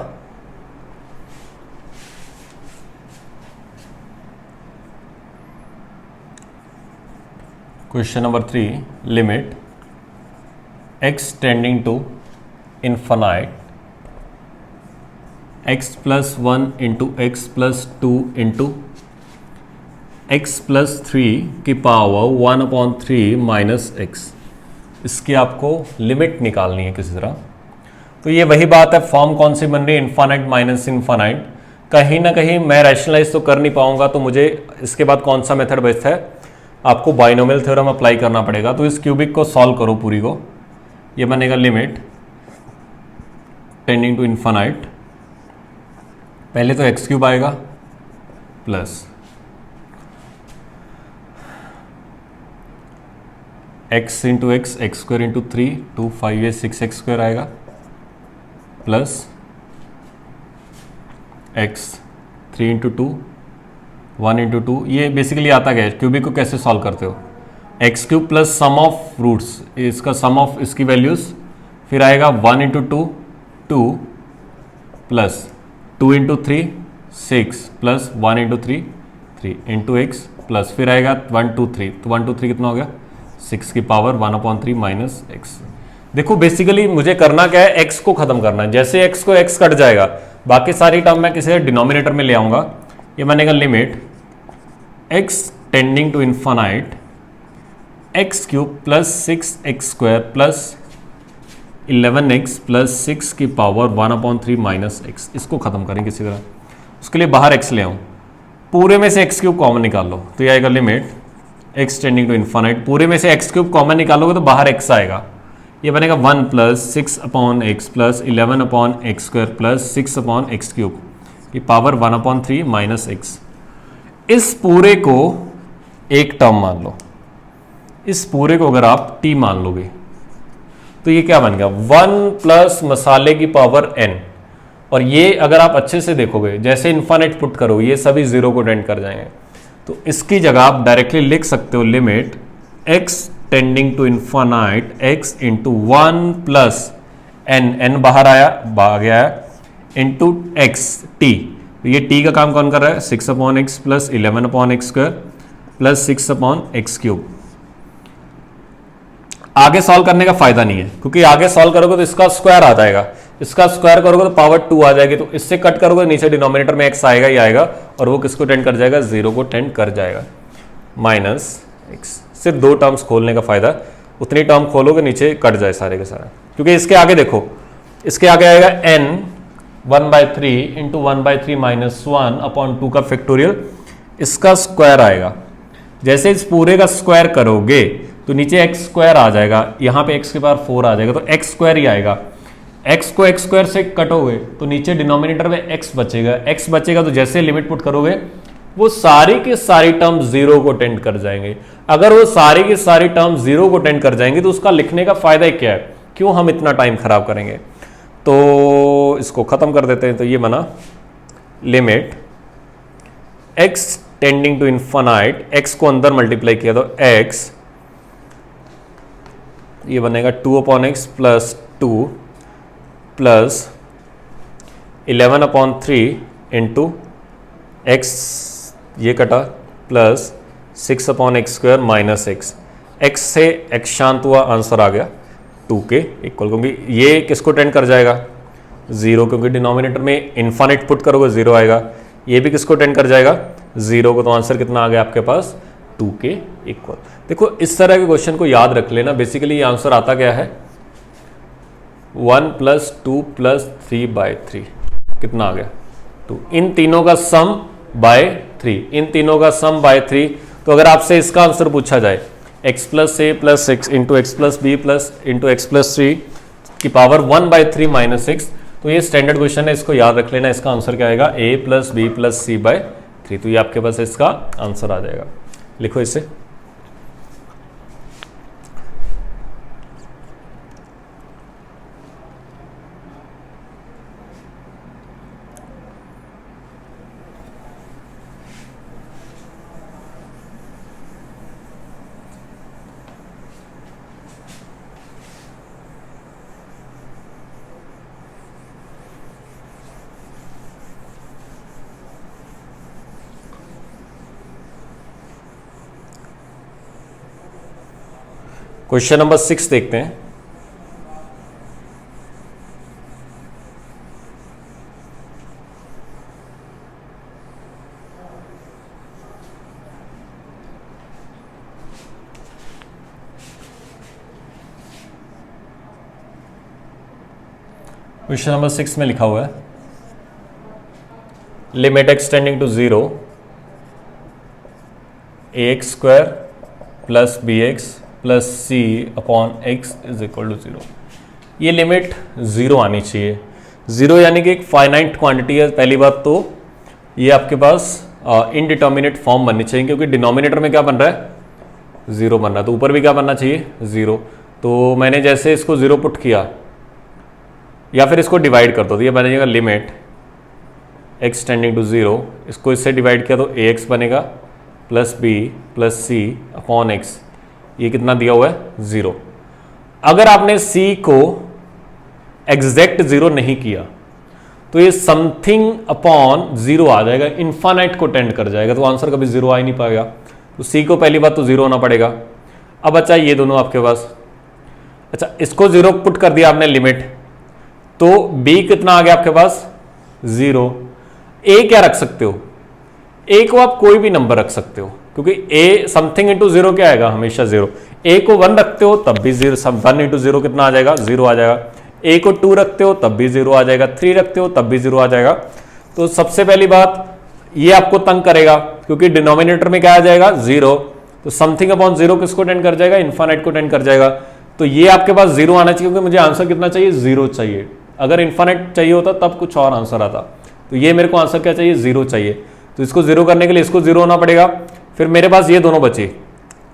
question number 3, limit x tending to infinite x plus 1 into x plus 2 into x plus 3 की पावर 1/3 माइनस एक्स। इसकी आपको लिमिट निकालनी है किसी तरह। तो ये वही बात है, फॉर्म कौन सी बन रही है, इन्फानाइट माइनस इन्फानाइट। कहीं ना कहीं मैं रैशनलाइज तो कर नहीं पाऊंगा, तो मुझे इसके बाद कौन सा मेथड बचता है, आपको बाइनोमियल थ्योरम अप्लाई करना पड़ेगा। तो इस क्यूबिक को सॉल्व करो पूरी को, ये बनेगा लिमिट टेंडिंग टू इन्फानाइट, पहले तो एक्स क्यूब आएगा plus x into x, x square into 3, 2 5 ये 6x स्क्वायर आएगा प्लस एक्स 3 इंटू 2 1 इंटू 2। ये बेसिकली आता क्या है, क्यूबिक को कैसे सॉल्व करते हो, x cube plus sum of roots, इसका सम ऑफ इसकी वैल्यूज, फिर आएगा 1 into 2 2 plus 2 into 3 6 plus 1 into 3 3 into x plus फिर आएगा 1 2 3, तो 1 2 3 कितना हो गया 6 की पावर 1/3 माइनस एक्स। देखो बेसिकली मुझे करना क्या है, x को खत्म करना है। जैसे x को x कट जाएगा बाकी सारी टर्म मैं किसी डिनोमिनेटर में ले आऊंगा। ये बनेगा limit x tending to infinite x cube plus 6x square plus 11x plus 6 की पावर 1/3 माइनस एक्स। इसको खत्म करें किसी तरह, उसके लिए बाहर x ले आऊं, पूरे में से x क्यूब कॉमन निकाल लो, तो ये आएगा limit x tending to infinite, पूरे में से x क्यूब कॉमन निकालोगे तो बाहर x आएगा, ये बनेगा 1 plus 6/x plus 11/x square plus 6/x cube की पावर 1/3 माइनस एक्स। इस पूरे को एक टर्म मान लो, इस पूरे को अगर आप t मान लोगे तो ये क्या बन गया 1 प्लस मसाले की पावर n। और ये अगर आप अच्छे से देखोगे जैसे इन्फानाइट पुट करो ये सभी जीरो को टेंड कर जाएंगे, तो इसकी जगह आप डायरेक्टली लिख सकते हो limit x tending to infinite x into 1 plus n बाहर आया आ गया है इंटू एक्स t। तो ये t का काम कौन कर रहा है 6/x plus 11/x square plus 6/x cube. आगे सॉल्व करने का फायदा नहीं है क्योंकि आगे सॉल्व करोगे तो इसका स्क्वायर आ जाएगा, इसका स्क्वायर करोगे तो पावर 2 आ जाएगी, तो इससे कट करोगे नीचे डिनोमिनेटर में x आएगा ही आएगा और वो किसको टेंड कर जाएगा 0 को टेंड कर जाएगा माइनस एक्स। सिर्फ दो टर्म्स खोलने का फायदा, उतनी टर्म खोलोगे नीचे कट जाए सारे के सारे, क्योंकि इसके आगे देखो, इसके आगे आएगा n 1/3 इंटू 1/3 माइनस 1/2 का फैक्टोरियल, इसका स्क्वायर आएगा। जैसे इस पूरे का स्क्वायर करोगे तो नीचे एक्स स्क्वायर आ जाएगा, यहाँ पे एक्स के पावर 4 आ जाएगा, तो एक्स स्क्वायर ही आएगा। एक्स को एक्स स्क्वायर से कटोगे तो नीचे डिनोमिनेटर में एक्स बचेगा, एक्स बचेगा तो जैसे लिमिट पुट करोगे वो सारी की सारी टर्म जीरो को टेंड कर जाएंगे। अगर वो सारी की सारी टर्म जीरो को टेंड कर जाएंगे तो उसका लिखने का फायदा क्या है, क्यों हम इतना टाइम खराब करेंगे। तो इसको खत्म कर देते हैं। तो ये बना limit x tending to infinite, x को अंदर मल्टीप्लाई किया तो x, ये बनेगा 2/x plus 2 plus 11/3 into x ये कटा plus 6/x² minus x, x से एक्स शांत हुआ, आंसर आ गया 2 के इक्वल, क्योंकि ये किसको टेंड कर जाएगा 0, क्योंकि डिनोमिनेटर में इन्फानिट पुट करोगे 0 आएगा, ये भी किसको टेंड कर जाएगा 0 को, तो आंसर कितना आ गया आपके पास 2 के इक्वल। देखो इस तरह के क्वेश्चन को याद रख लेना, बेसिकली ये आंसर आता क्या है 1 + 2 + 3/3, कितना आ गया 2, इन तीनों का सम बाय 3, इन तीनों का सम बाय 3। तो अगर आपसे इसका आंसर पूछा जाए x + a + 6 × x + b × x + 3 की पावर 1/3 माइनस 6, तो ये स्टैंडर्ड क्वेश्चन है, इसको याद रख लेना। इसका आंसर क्या आएगा a + b + c/3, तो ये आपके पास इसका आंसर आ जाएगा। लिखो इसे, क्वेश्चन नंबर 6 देखते हैं। क्वेश्चन नंबर 6 में लिखा हुआ है limit x tending to 0 ax² + bx + c/x = 0। ये लिमिट 0 आनी चाहिए। 0 यानी कि एक फाइनाइट क्वांटिटी है। पहली बात तो ये आपके पास इनडिटर्मिनेट फॉर्म बननी चाहिए, क्योंकि डिनोमिनेटर में क्या बन रहा है 0 बन रहा है, तो ऊपर भी क्या बनना चाहिए 0। तो मैंने जैसे इसको 0 पुट किया, या फिर इसको डिवाइड कर दो, तो ये बनेगा लिमिट x टेंडिंग टू 0, इसको इससे डिवाइड किया तो ax बनेगा + b + c/x, ये कितना दिया हुआ है 0। अगर आपने c को एग्जैक्ट 0 नहीं किया तो ये समथिंग अपॉन 0 आ जाएगा, इन्फानाइट को टेंड कर जाएगा, तो आंसर कभी 0 आ ही नहीं पाएगा। तो c को पहली बात तो 0 होना पड़ेगा। अब अच्छा ये दोनों आपके पास, अच्छा इसको 0 पुट कर दिया आपने लिमिट, तो b कितना आ गया आपके पास 0। a क्या रख सकते हो, a को आप कोई भी नंबर रख सकते हो, क्योंकि a समथिंग इंटू 0 क्या आएगा हमेशा 0। a को 1 रखते हो तब भी 0, 1 × 0 कितना आ जाएगा 0 आ जाएगा। a को 2 रखते हो तब भी 0 आ जाएगा, 3 रखते हो तब भी 0 आ जाएगा। तो सबसे पहली बात ये आपको तंग करेगा, क्योंकि डिनोमिनेटर में क्या आ जाएगा 0, तो समथिंग अपॉन 0 किसको टेंड कर जाएगा इन्फानाइट को टेंड कर जाएगा। तो ये आपके पास 0 आना चाहिए, क्योंकि मुझे आंसर कितना चाहिए 0 चाहिए। अगर इन्फानाइट चाहिए होता तब कुछ और आंसर आता, तो ये मेरे को आंसर क्या चाहिए 0 चाहिए। तो इसको 0 करने के लिए इसको 0 होना पड़ेगा। फिर मेरे पास ये दोनों बचे,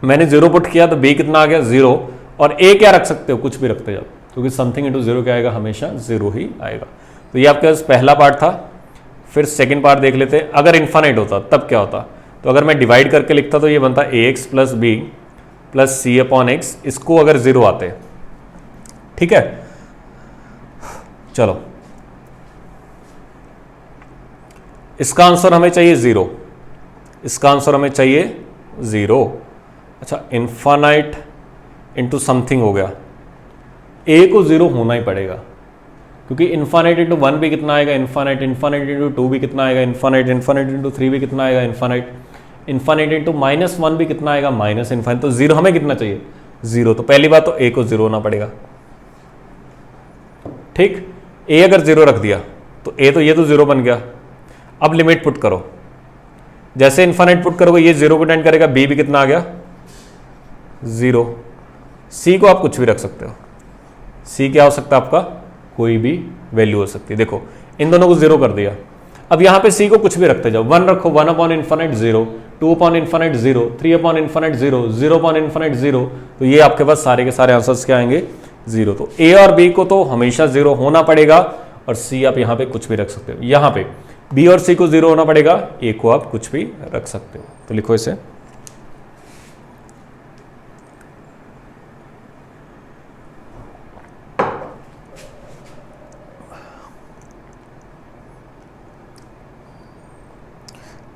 मैंने 0 पुट किया तो b कितना आ गया 0, और a क्या रख सकते हो कुछ भी रखते जाओ, क्योंकि समथिंग इंटू 0 क्या आएगा हमेशा 0 ही आएगा। तो ये आपके पास पहला पार्ट था। फिर सेकेंड पार्ट देख लेते हैं, अगर इन्फानाइट होता तब क्या होता। तो अगर मैं डिवाइड करके लिखता तो ये बनता ax + b + c/x, इसको अगर 0 आते, ठीक है। चलो इसका आंसर हमें चाहिए 0, इसका आंसर हमें चाहिए 0। अच्छा इन्फानाइट इंटू समथिंग हो गया, a को 0 होना ही पड़ेगा, क्योंकि इन्फानाइट इंटू 1 भी कितना आएगा इन्फानाइट, इन्फानाइट इंटू 2 भी कितना आएगा इन्फानाइट, इन्फानाइट इंटू 3 भी कितना आएगा इन्फानाइट, इन्फानाइट इंटू -1 भी कितना आएगा माइनस इन्फानाइट। तो 0 हमें कितना चाहिए 0। तो पहली बात तो a को 0 होना पड़ेगा, ठीक। a अगर 0 रख दिया तो a तो ये तो 0 बन गया। अब लिमिट पुट करो, जैसे इन्फानाइट पुट करोगे ये 0 को टेंड करेगा, b भी कितना आ गया 0। c को आप कुछ भी रख सकते हो, c क्या हो सकता है आपका कोई भी वैल्यू हो सकती है। देखो इन दोनों को 0 कर दिया, अब यहां पे c को कुछ भी रखते जाओ, 1 रखो 1/∞ 0, 2/∞ 0, 3/∞ 0, 0/∞ 0, तो ये आपके पास सारे के सारे आंसर्स क्या आएंगे 0। तो a और b को तो हमेशा 0 होना पड़ेगा, और c आप यहां पे कुछ भी रख सकते हो। यहां पे b और c को 0 होना पड़ेगा, a को आप कुछ भी रख सकते हो। तो लिखो इसे,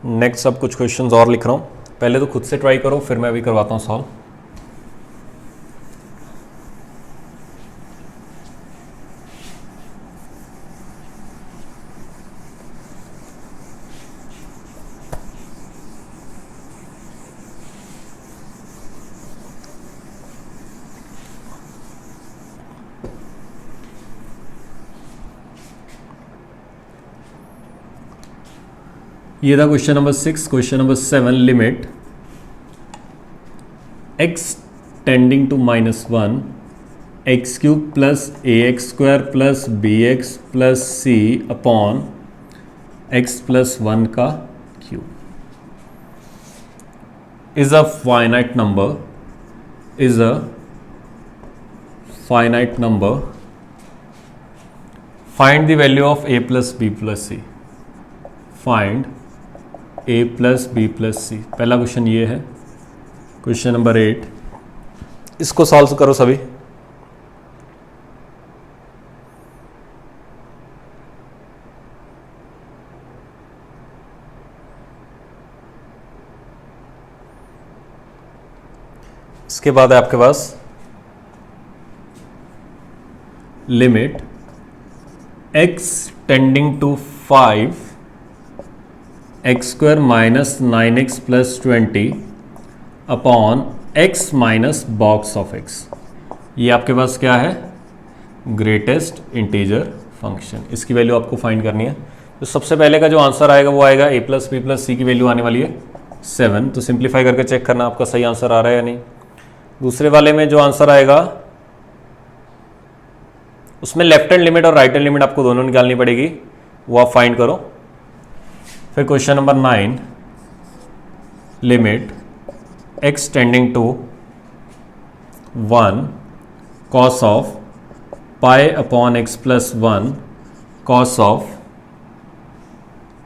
नेक्स्ट अब कुछ क्वेश्चंस और लिख रहा हूँ, पहले तो खुद से ट्राई करो, फिर मैं भी करवाता हूँ सॉल्व। ये था question number 6। Question number 7, limit x tending to -1 x cube plus a x square plus b x plus c upon x plus 1 का cube is a finite number, is a finite number, find the value of a plus b plus c, find a plus b plus c. पहला question ये है। Question number 8, इसको solve करो सभी। इसके बाद है आपके पास limit x tending to 5 x square minus 9x plus 20 upon x minus box of x। ये आपके पास क्या है? Greatest integer function. इसकी वैल्यू आपको फाइंड करनी है। तो सबसे पहले का जो आंसर आएगा वो आएगा a प्लस बी प्लस सी की वैल्यू आने वाली है 7। तो सिंप्लीफाई करके चेक करना आपका सही आंसर आ रहा है या नहीं। दूसरे वाले में जो आंसर आएगा उसमें लेफ्ट हैंड लिमिट और राइट हैंड लिमिट आपको दोनों निकालनी पड़ेगी, वो आप फाइंड करो। फिर question number 9, limit x tending to 1 cos of pi upon x plus 1 cos of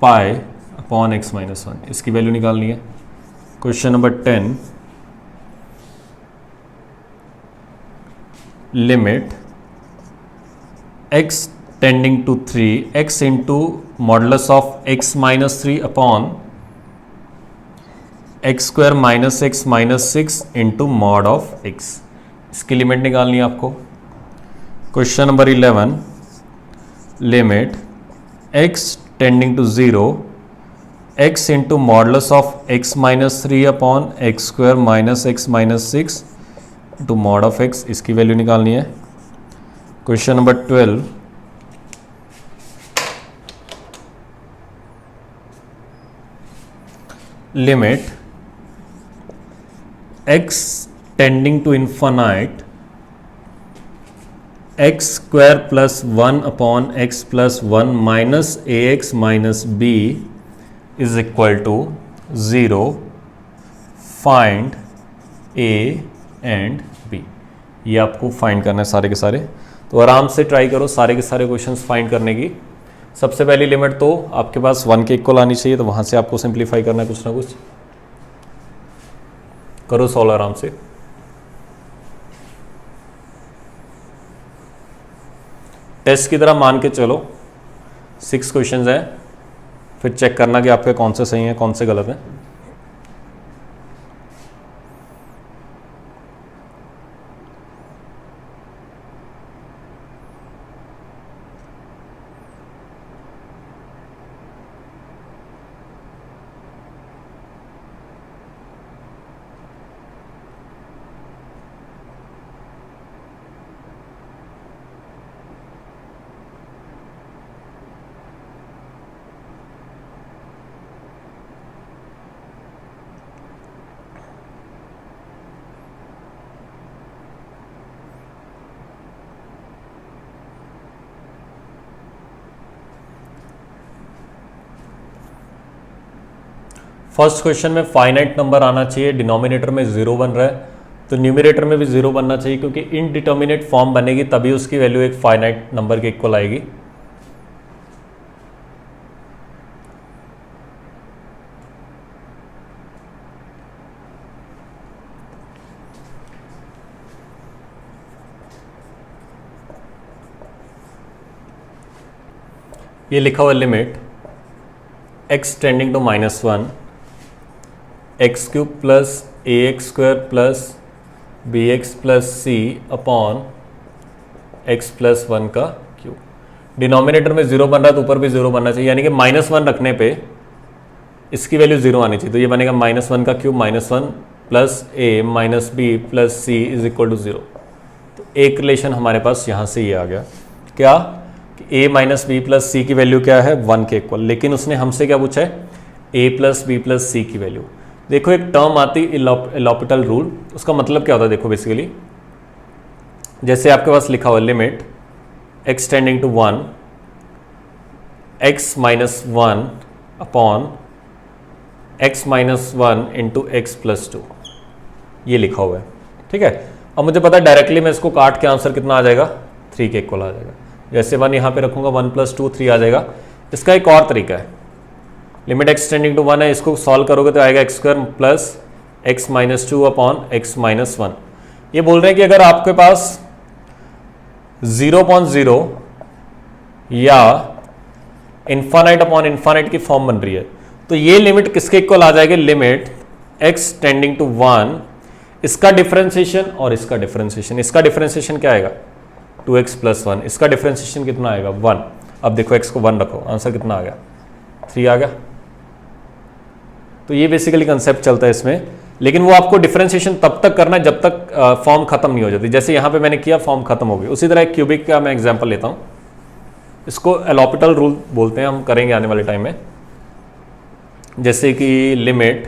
pi upon x minus 1, इसकी वैल्यू निकालनी है। Question number 10, limit x tending to 3 x into modulus of x minus 3 upon x square minus x minus 6 into mod of x, इसकी limit निकालनी है आपको। Question number 11, limit x tending to 0 x into modulus of x minus 3 upon x square minus x minus 6 into mod of x, इसकी value निकालनी है। Question number 12, limit x tending to infinite x square plus 1 upon x plus 1 minus a x minus b is equal to 0, find a and b। ये आपको find करना है सारे के सारे। तो आराम से ट्राई करो सारे के सारे क्वेश्चंस फाइंड करने की। सबसे पहली लिमिट तो आपके पास 1 के इक्वल आनी चाहिए, तो वहां से आपको सिंप्लीफाई करना है कुछ ना कुछ। करो सॉल्व आराम से। टेस्ट की तरह मान के चलो, 6 क्वेश्चंस हैं, फिर चेक करना कि आपके कौन से सही हैं कौन से गलत हैं। फर्स्ट क्वेश्चन में फाइनाइट नंबर आना चाहिए, डिनोमिनेटर में 0 बन रहा है, तो न्यूमरेटर में भी 0 बनना चाहिए, क्योंकि इनडिटर्मिनेट फॉर्म बनेगी तभी उसकी वैल्यू एक फाइनाइट नंबर के इक्वल आएगी। ये लिखा हुआ limit x tending to -1 x cube plus a x square plus b x plus c upon x plus 1 का क्यूब। डिनोमिनेटर में 0 बन रहा है तो ऊपर भी 0 बनना चाहिए, यानी कि -1 रखने पे इसकी वैल्यू 0 आनी चाहिए। तो ये बनेगा -1 का cube -1 plus a minus b plus c is equal to 0। तो एक रिलेशन हमारे पास यहाँ से ये आ गया, क्या कि a माइनस बी प्लस सी की वैल्यू क्या है 1 के इक्वल। लेकिन उसने हमसे क्या पूछा है a प्लस बी प्लस सी की वैल्यू। देखो एक टर्म आती एलोपिटल रूल, उसका मतलब क्या होता है देखो बेसिकली, जैसे आपके पास लिखा हुआ limit x tending to 1 x minus 1 upon x minus 1 into x plus 2, ये लिखा हुआ है। ठीक है, अब मुझे पता है डायरेक्टली मैं इसको काट के आंसर कितना आ जाएगा 3 के इक्वल आ जाएगा। जैसे 1 यहाँ पे रखूंगा 1 प्लस 2 3 आ जाएगा। इसका एक और तरीका है, लिमिट x टेंडिंग टू 1 है, इसको सॉल्व करोगे तो आएगा x square plus x minus 2 upon x minus 1। ये बोल रहे हैं कि अगर आपके पास 0.0 या इन्फानाइट अपॉन इन्फानाइट की फॉर्म बन रही है तो ये लिमिट किसके इक्वल आ जाएगी, लिमिट x टेंडिंग टू 1, इसका डिफरेंशिएशन और इसका डिफरेंशिएशन। इसका डिफरेंशिएशन क्या आएगा 2x प्लस 1, इसका डिफरेंशिएशन कितना आएगा 1। अब देखो x को 1 रखो, आंसर कितना आ गया 3 आ गया। तो ये बेसिकली कंसेप्ट चलता है इसमें, लेकिन वो आपको डिफरेंशिएशन तब तक करना है जब तक फॉर्म खत्म नहीं हो जाती। जैसे यहाँ पे मैंने किया फॉर्म खत्म हो गई, उसी तरह एक क्यूबिक का मैं एग्जांपल लेता हूँ, इसको एलोपिटल रूल बोलते हैं, हम करेंगे आने वाले टाइम में। जैसे कि लिमिट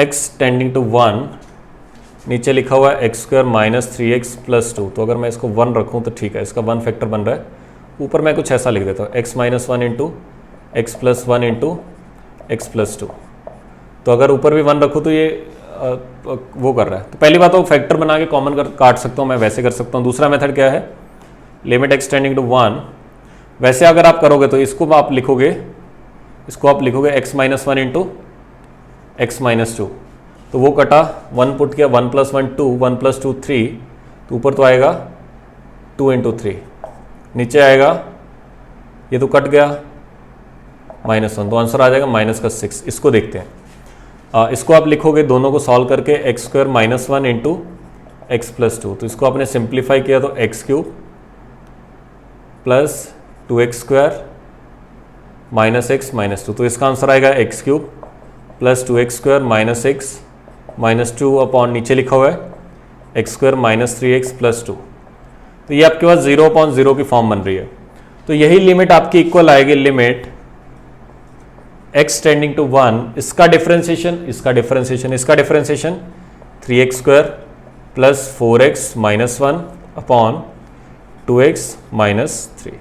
x टेंडिंग टू 1, नीचे लिखा हुआ है x square minus 3x plus 2, तो अगर मैं इसको 1 रखूँ तो ठीक है, इसका 1 फैक्टर बन रहा है। ऊपर मैं कुछ ऐसा लिख देता हूँ x minus 1 into x plus 1 into x plus 2। तो अगर ऊपर भी 1 रखूँ तो ये वो कर रहा है। तो पहली बात तो फैक्टर बना के कॉमन काट सकता हूँ, मैं वैसे कर सकता हूँ। दूसरा मेथड क्या है, लिमिट x टेंडिंग टू 1, वैसे अगर आप करोगे तो इसको आप लिखोगे x minus 1 into x minus 2, तो वो कटा 1 पुट किया, 1 प्लस 1 2, 1 प्लस 2 3, तो ऊपर तो आएगा 2 इंटू 3, नीचे आएगा ये तो कट गया -1, तो आंसर आ जाएगा माइनस का 6। इसको देखते हैं, इसको आप लिखोगे दोनों को सॉल्व करके x square minus 1 into x plus 2, तो इसको आपने सिंप्लीफाई किया तो x cube plus 2x square minus x minus 2, तो इसका आंसर आएगा x cube plus 2x square minus x minus 2 upon नीचे लिखा हुआ है x square minus 3x plus 2। तो ये आपके पास 0.0 की फॉर्म बन रही है। तो यही लिमिट आपकी इक्वल आएगी, लिमिट x टेंडिंग टू 1, इसका डिफरेंशिएशन, इसका डिफरेंशिएशन, इसका differentiation 3x square plus 4x minus 1 upon 2x minus 3।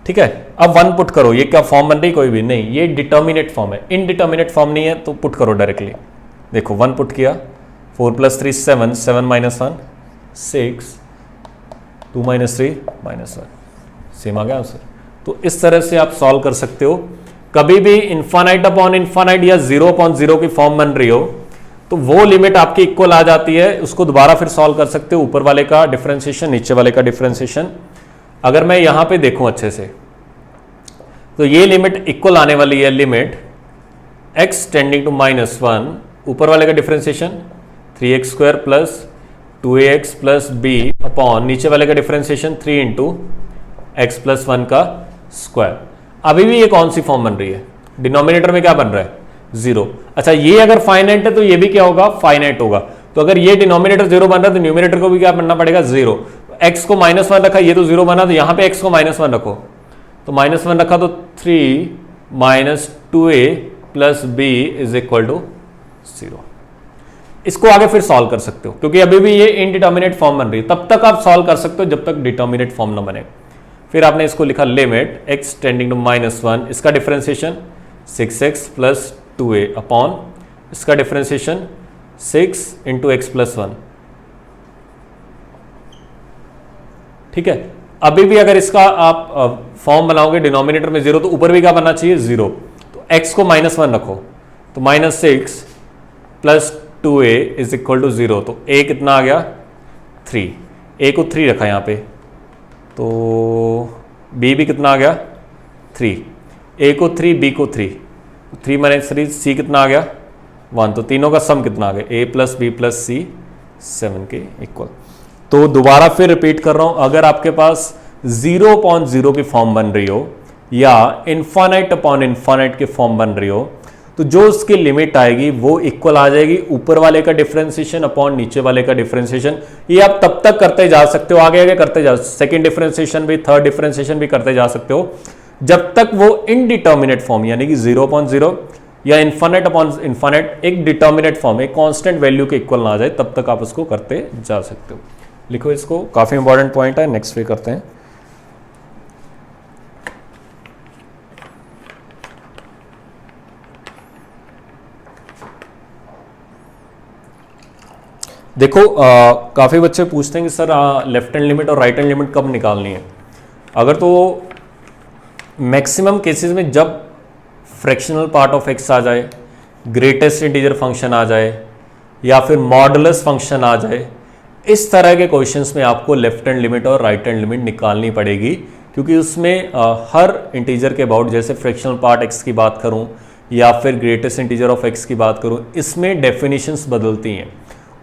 ठीक है, अब 1 पुट करो, ये क्या फॉर्म बन रही, कोई भी नहीं, ये डिटर्मिनेट फॉर्म है। इनडिटर्मिनेट फॉर्म नहीं है तो पुट करो डायरेक्टली। देखो 1 पुट किया, 4 plus 3 7, 7 minus 1 6, 2 minus 3 minus 1, same आ गया आंसर। तो इस तरह से आप सॉल्व कर सकते हो। कभी भी इन्फानाइट अपॉन इन्फानाइट या 0.0 की फॉर्म बन रही हो तो वो लिमिट आपकी इक्वल आ जाती है, उसको दोबारा फिर सॉल्व कर सकते हो, ऊपर वाले का डिफरेंशिएशन नीचे वाले का डिफरेंशिएशन। अगर मैं यहां पे देखूं अच्छे से तो ये लिमिट इक्वल आने वाली है, लिमिट x टेंडिंग टू -1, ऊपर वाले का differentiation 3x square plus 2ax plus b upon नीचे वाले का डिफरेंशिएशन 3 इंटू एक्स प्लस 1 का स्क्वायर। अभी भी ये कौन सी फॉर्म बन रही है, डिनोमिनेटर में क्या बन रहा है 0। अच्छा, ये अगर फाइनाइट है तो ये भी क्या होगा, फाइनाइट होगा। तो अगर ये डिनोमिनेटर 0 बन रहा है तो न्यूमिनेटर को भी क्या बनना पड़ेगा 0। x को -1 रखा, ये तो 0 बना, तो यहां पे x को -1 रखो, तो -1 रखा तो 3 minus 2a plus b is equal to 0। इसको आगे फिर सॉल्व कर सकते हो, क्योंकि अभी भी ये इनडिटर्मिनेट फॉर्म बन रही है। तब तक आप सॉल्व कर सकते हो जब तक डिटर्मिनेट फॉर्म ना बने। फिर आपने इसको लिखा लिमिट x टेंडिंग टू -1, इसका differentiation 6x plus 2a upon इसका डिफरेंशिएशन 6 इंटू एक्स प्लस 1। ठीक है, अभी भी अगर इसका आप फॉर्म बनाओगे डिनोमिनेटर में 0 तो ऊपर भी क्या बनना चाहिए 0। तो x को -1 रखो, तो -6 plus 2a is equal to 0। तो a कितना आ गया 3, a को 3 रखा यहाँ पे, तो b भी कितना आ गया 3। ए को 3, बी को 3, 3 माइनस 3, सी कितना आ गया 1, तो तीनों का सम कितना आ गया ए प्लस बी प्लस सी 7 के इक्वल। तो दोबारा फिर रिपीट कर रहा हूं, अगर आपके पास 0.0 की फॉर्म बन रही हो या इन्फानाइट अपॉन इन्फानाइट की फॉर्म बन रही हो, तो जो उसकी लिमिट आएगी वो इक्वल आ जाएगी ऊपर वाले का डिफरेंशिएशन अपॉन नीचे वाले का डिफरेंशिएशन। ये आप तब तक करते जा सकते हो, आगे आगे करते जा, सेकंड डिफरेंशिएशन भी, थर्ड डिफरेंशिएशन भी करते जा सकते हो, जब तक वो इनडिटर्मिनेट फॉर्म यानी कि 0.0 या इन्फानाइट अपॉन इन्फानाइट एक डिटर्मिनेट फॉर्म, एक कांस्टेंट वैल्यू के इक्वल ना आ जाए, तब तक आप उसको करते जा सकते हो। लिखो इसको, काफी इंपॉर्टेंट पॉइंट है, नेक्स्ट पे करते हैं। देखो काफी बच्चे पूछते हैं कि सर लेफ्ट हैंड लिमिट और राइट हैंड लिमिट कब निकालनी है। अगर तो मैक्सिमम केसेस में जब फ्रैक्शनल पार्ट ऑफ एक्स आ जाए, ग्रेटेस्ट इंटीजर फंक्शन आ जाए या फिर मॉडुलस फंक्शन आ जाए, इस तरह के क्वेश्चंस में आपको लेफ्ट हैंड लिमिट और राइट हैंड लिमिट निकालनी पड़ेगी, क्योंकि उसमें हर इंटीजर के अबाउट, जैसे फ्रैक्शनल पार्ट एक्स की बात करूं या फिर ग्रेटेस्ट इंटीजर ऑफ एक्स की बात करूं, इसमें डेफिनेशंस बदलती हैं।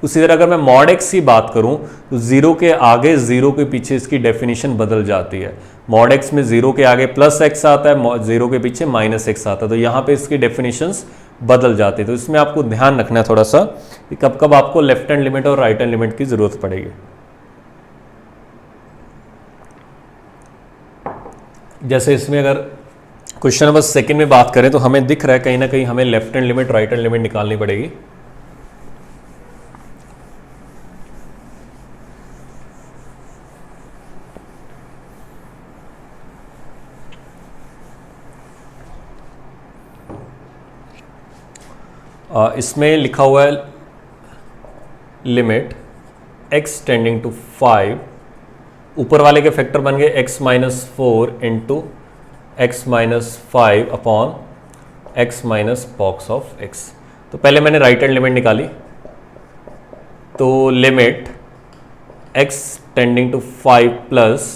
उसी तरह अगर मैं मॉड एक्स की बात करूं तो 0 के आगे 0 के पीछे इसकी डेफिनेशन बदल जाती है। मॉड एक्स में 0 के आगे प्लस एक्स आता है, 0 के पीछे माइनस एक्स आता है, तो यहाँ पे इसकी डेफिनेशंस बदल जाती है। तो इसमें आपको ध्यान रखना है थोड़ा सा कि कब कब आपको लेफ्ट हैंड लिमिट और राइट हैंड लिमिट की जरूरत पड़ेगी। जैसे इसमें अगर क्वेश्चन नंबर 2 में बात करें तो हमें दिख रहा है कहीं ना कहीं हमें left hand limit right hand limit निकालनी पड़ेगी। इसमें लिखा हुआ है लिमिट x टेंडिंग टू 5, ऊपर वाले के फैक्टर बन गए x minus 4 into x minus 5 upon x minus box of x। तो पहले मैंने राइट हैंड लिमिट निकाली, तो limit x tending to 5 plus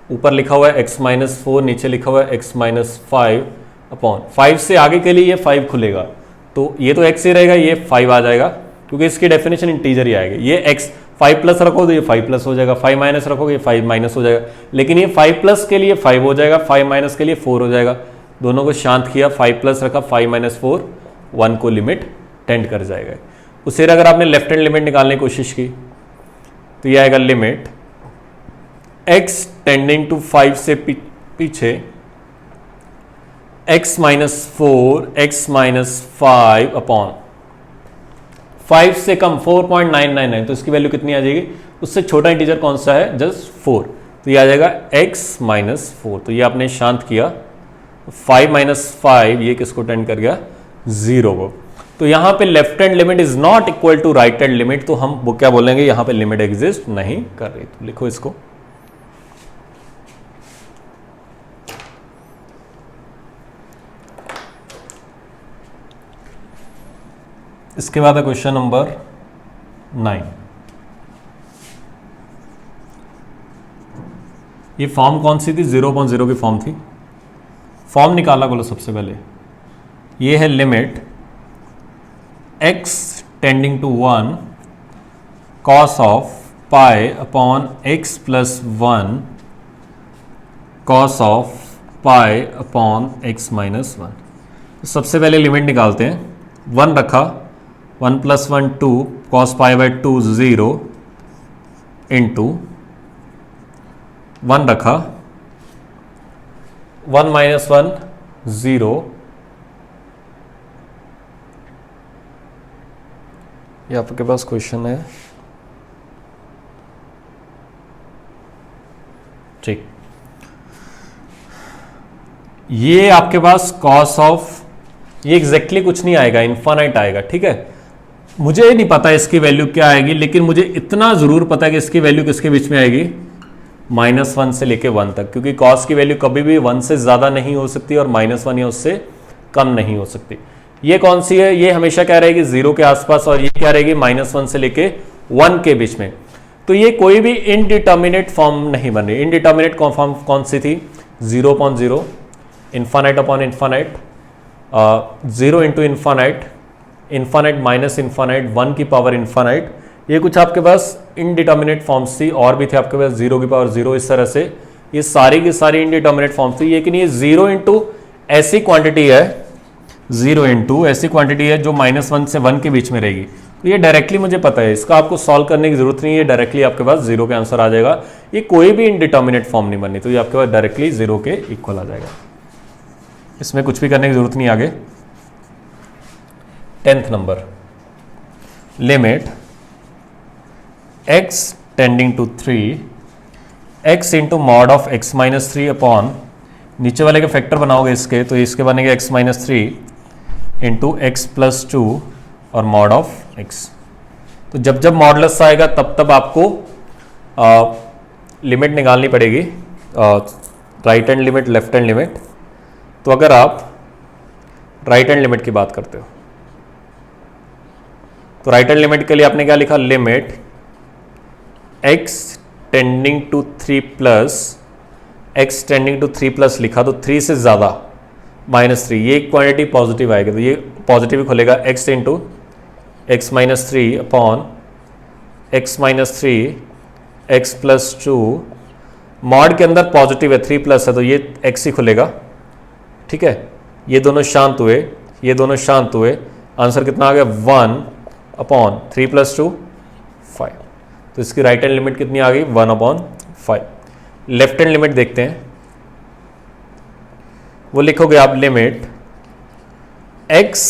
ऊपर लिखा हुआ है x माइनस 4, नीचे लिखा हुआ है x माइनस 5 अपॉन 5 से आगे के लिए ये 5 खुलेगा, तो ये तो x ही रहेगा, ये 5 आ जाएगा क्योंकि इसकी डेफिनेशन इंटीजर ही आएगी। ये x 5 प्लस रखो तो ये 5 प्लस हो जाएगा, 5 माइनस रखोगे ये 5 माइनस हो जाएगा, लेकिन ये 5 प्लस के लिए 5 हो जाएगा, 5 माइनस के लिए 4 हो जाएगा। दोनों को शांत किया, 5 प्लस रखा, 5 माइनस 4 1 को लिमिट टेंड कर जाएगा। उसी तरह अगर आपने लेफ्ट हैंड लिमिट निकालने की कोशिश की तो ये आएगा लिमिट x टेंडिंग टू 5 से पीछे x minus 4 x minus 5 upon 5 से कम 4.999, तो इसकी वैल्यू कितनी आ जाएगी, उससे छोटा इंटीजर कौन सा है, जस्ट 4, तो ये आ जाएगा x माइनस 4। तो ये आपने शांत किया, 5 माइनस 5 ये किसको टेंड कर गया, 0 को। तो यहां पे left hand limit is not equal to right hand limit, तो हम वो क्या बोलेंगे, यहां पे लिमिट एग्जिस्ट नहीं कर रही। तो लिखो इसको, इसके बाद है क्वेश्चन नंबर 9। ये फॉर्म कौन सी थी, 0.0 की फॉर्म थी। फॉर्म निकाला बोलो सबसे पहले, ये है limit x tending to 1 cos of pi upon x plus 1 cos of pi upon x minus 1। सबसे पहले लिमिट निकालते हैं, 1 रखा, 1 plus 1 2 cos pi by 2 0 into 1 रखा, 1 माइनस 1 0 ये आपके पास क्वेश्चन है, ठीक। ये आपके पास कॉस ऑफ, ये एग्जैक्टली कुछ नहीं आएगा, इन्फानाइट आएगा, ठीक है। मुझे नहीं पता इसकी वैल्यू क्या आएगी, लेकिन मुझे इतना जरूर पता है कि इसकी वैल्यू किसके बीच में आएगी, -1 से लेके 1 तक, क्योंकि कॉस की वैल्यू कभी भी 1 से ज्यादा नहीं हो सकती और -1 या उससे कम नहीं हो सकती। ये कौन सी है, ये हमेशा क्या रहेगी 0 के आसपास, और ये क्या रहेगी -1 से लेके 1 के बीच में। तो ये कोई भी इनडिटर्मिनेट फॉर्म नहीं बन रही। इनडिटर्मिनेट फॉर्म कौन सी थी, 0.0, infinite upon infinite, 0 into infinite, infinite minus infinite, 1 की पावर इन्फानाइट, ये कुछ आपके पास इनडिटर्मिनेट फॉर्म्स थी, और भी थे आपके पास 0 की पावर 0, इस तरह से ये सारी की सारी इनडिटर्मिनेट फॉर्म्स थी। लेकिन ये 0 इंटू ऐसी क्वांटिटी है, 0 इंटू ऐसी क्वांटिटी है जो -1 से 1 के बीच में रहेगी। तो ये डायरेक्टली मुझे पता है, इसका आपको सॉल्व करने की जरूरत नहीं है, डायरेक्टली आपके पास 0 के आंसर आ जाएगा। ये कोई भी इनडिटर्मिनेट फॉर्म नहीं बननी, तो ये आपके पास डायरेक्टली 0 के इक्वल आ जाएगा, इसमें कुछ भी करने की जरूरत नहीं आगे। 10th नंबर, limit x tending to 3 x into mod of x minus 3 upon, नीचे वाले के फैक्टर बनाओगे इसके, तो इसके बनेंगे x minus 3 into x plus 2 और मॉड ऑफ x। तो जब जब मॉडलस आएगा तब तब आपको लिमिट निकालनी पड़ेगी, right hand limit, left hand limit. तो अगर आप राइट हैंड लिमिट की बात करते हो तो राइट हैंड लिमिट के लिए आपने क्या लिखा, limit x tending to 3 plus x tending to 3 plus लिखा, तो 3 से ज़्यादा -3, ये क्वांटिटी पॉजिटिव आएगी, तो ये पॉजिटिव ही खुलेगा, x into x minus 3 upon x minus 3 x plus 2, mod के अंदर पॉजिटिव है, 3 प्लस है, तो ये x ही खुलेगा, ठीक है। ये दोनों शांत हुए, ये दोनों शांत हुए, आंसर कितना आ गया, 1 अपॉन 3 प्लस 2 5। तो इसकी राइट हैंड लिमिट कितनी आ गई, 1 अपॉन 5। लेफ्ट हैंड लिमिट देखते हैं, वो लिखोगे आप limit x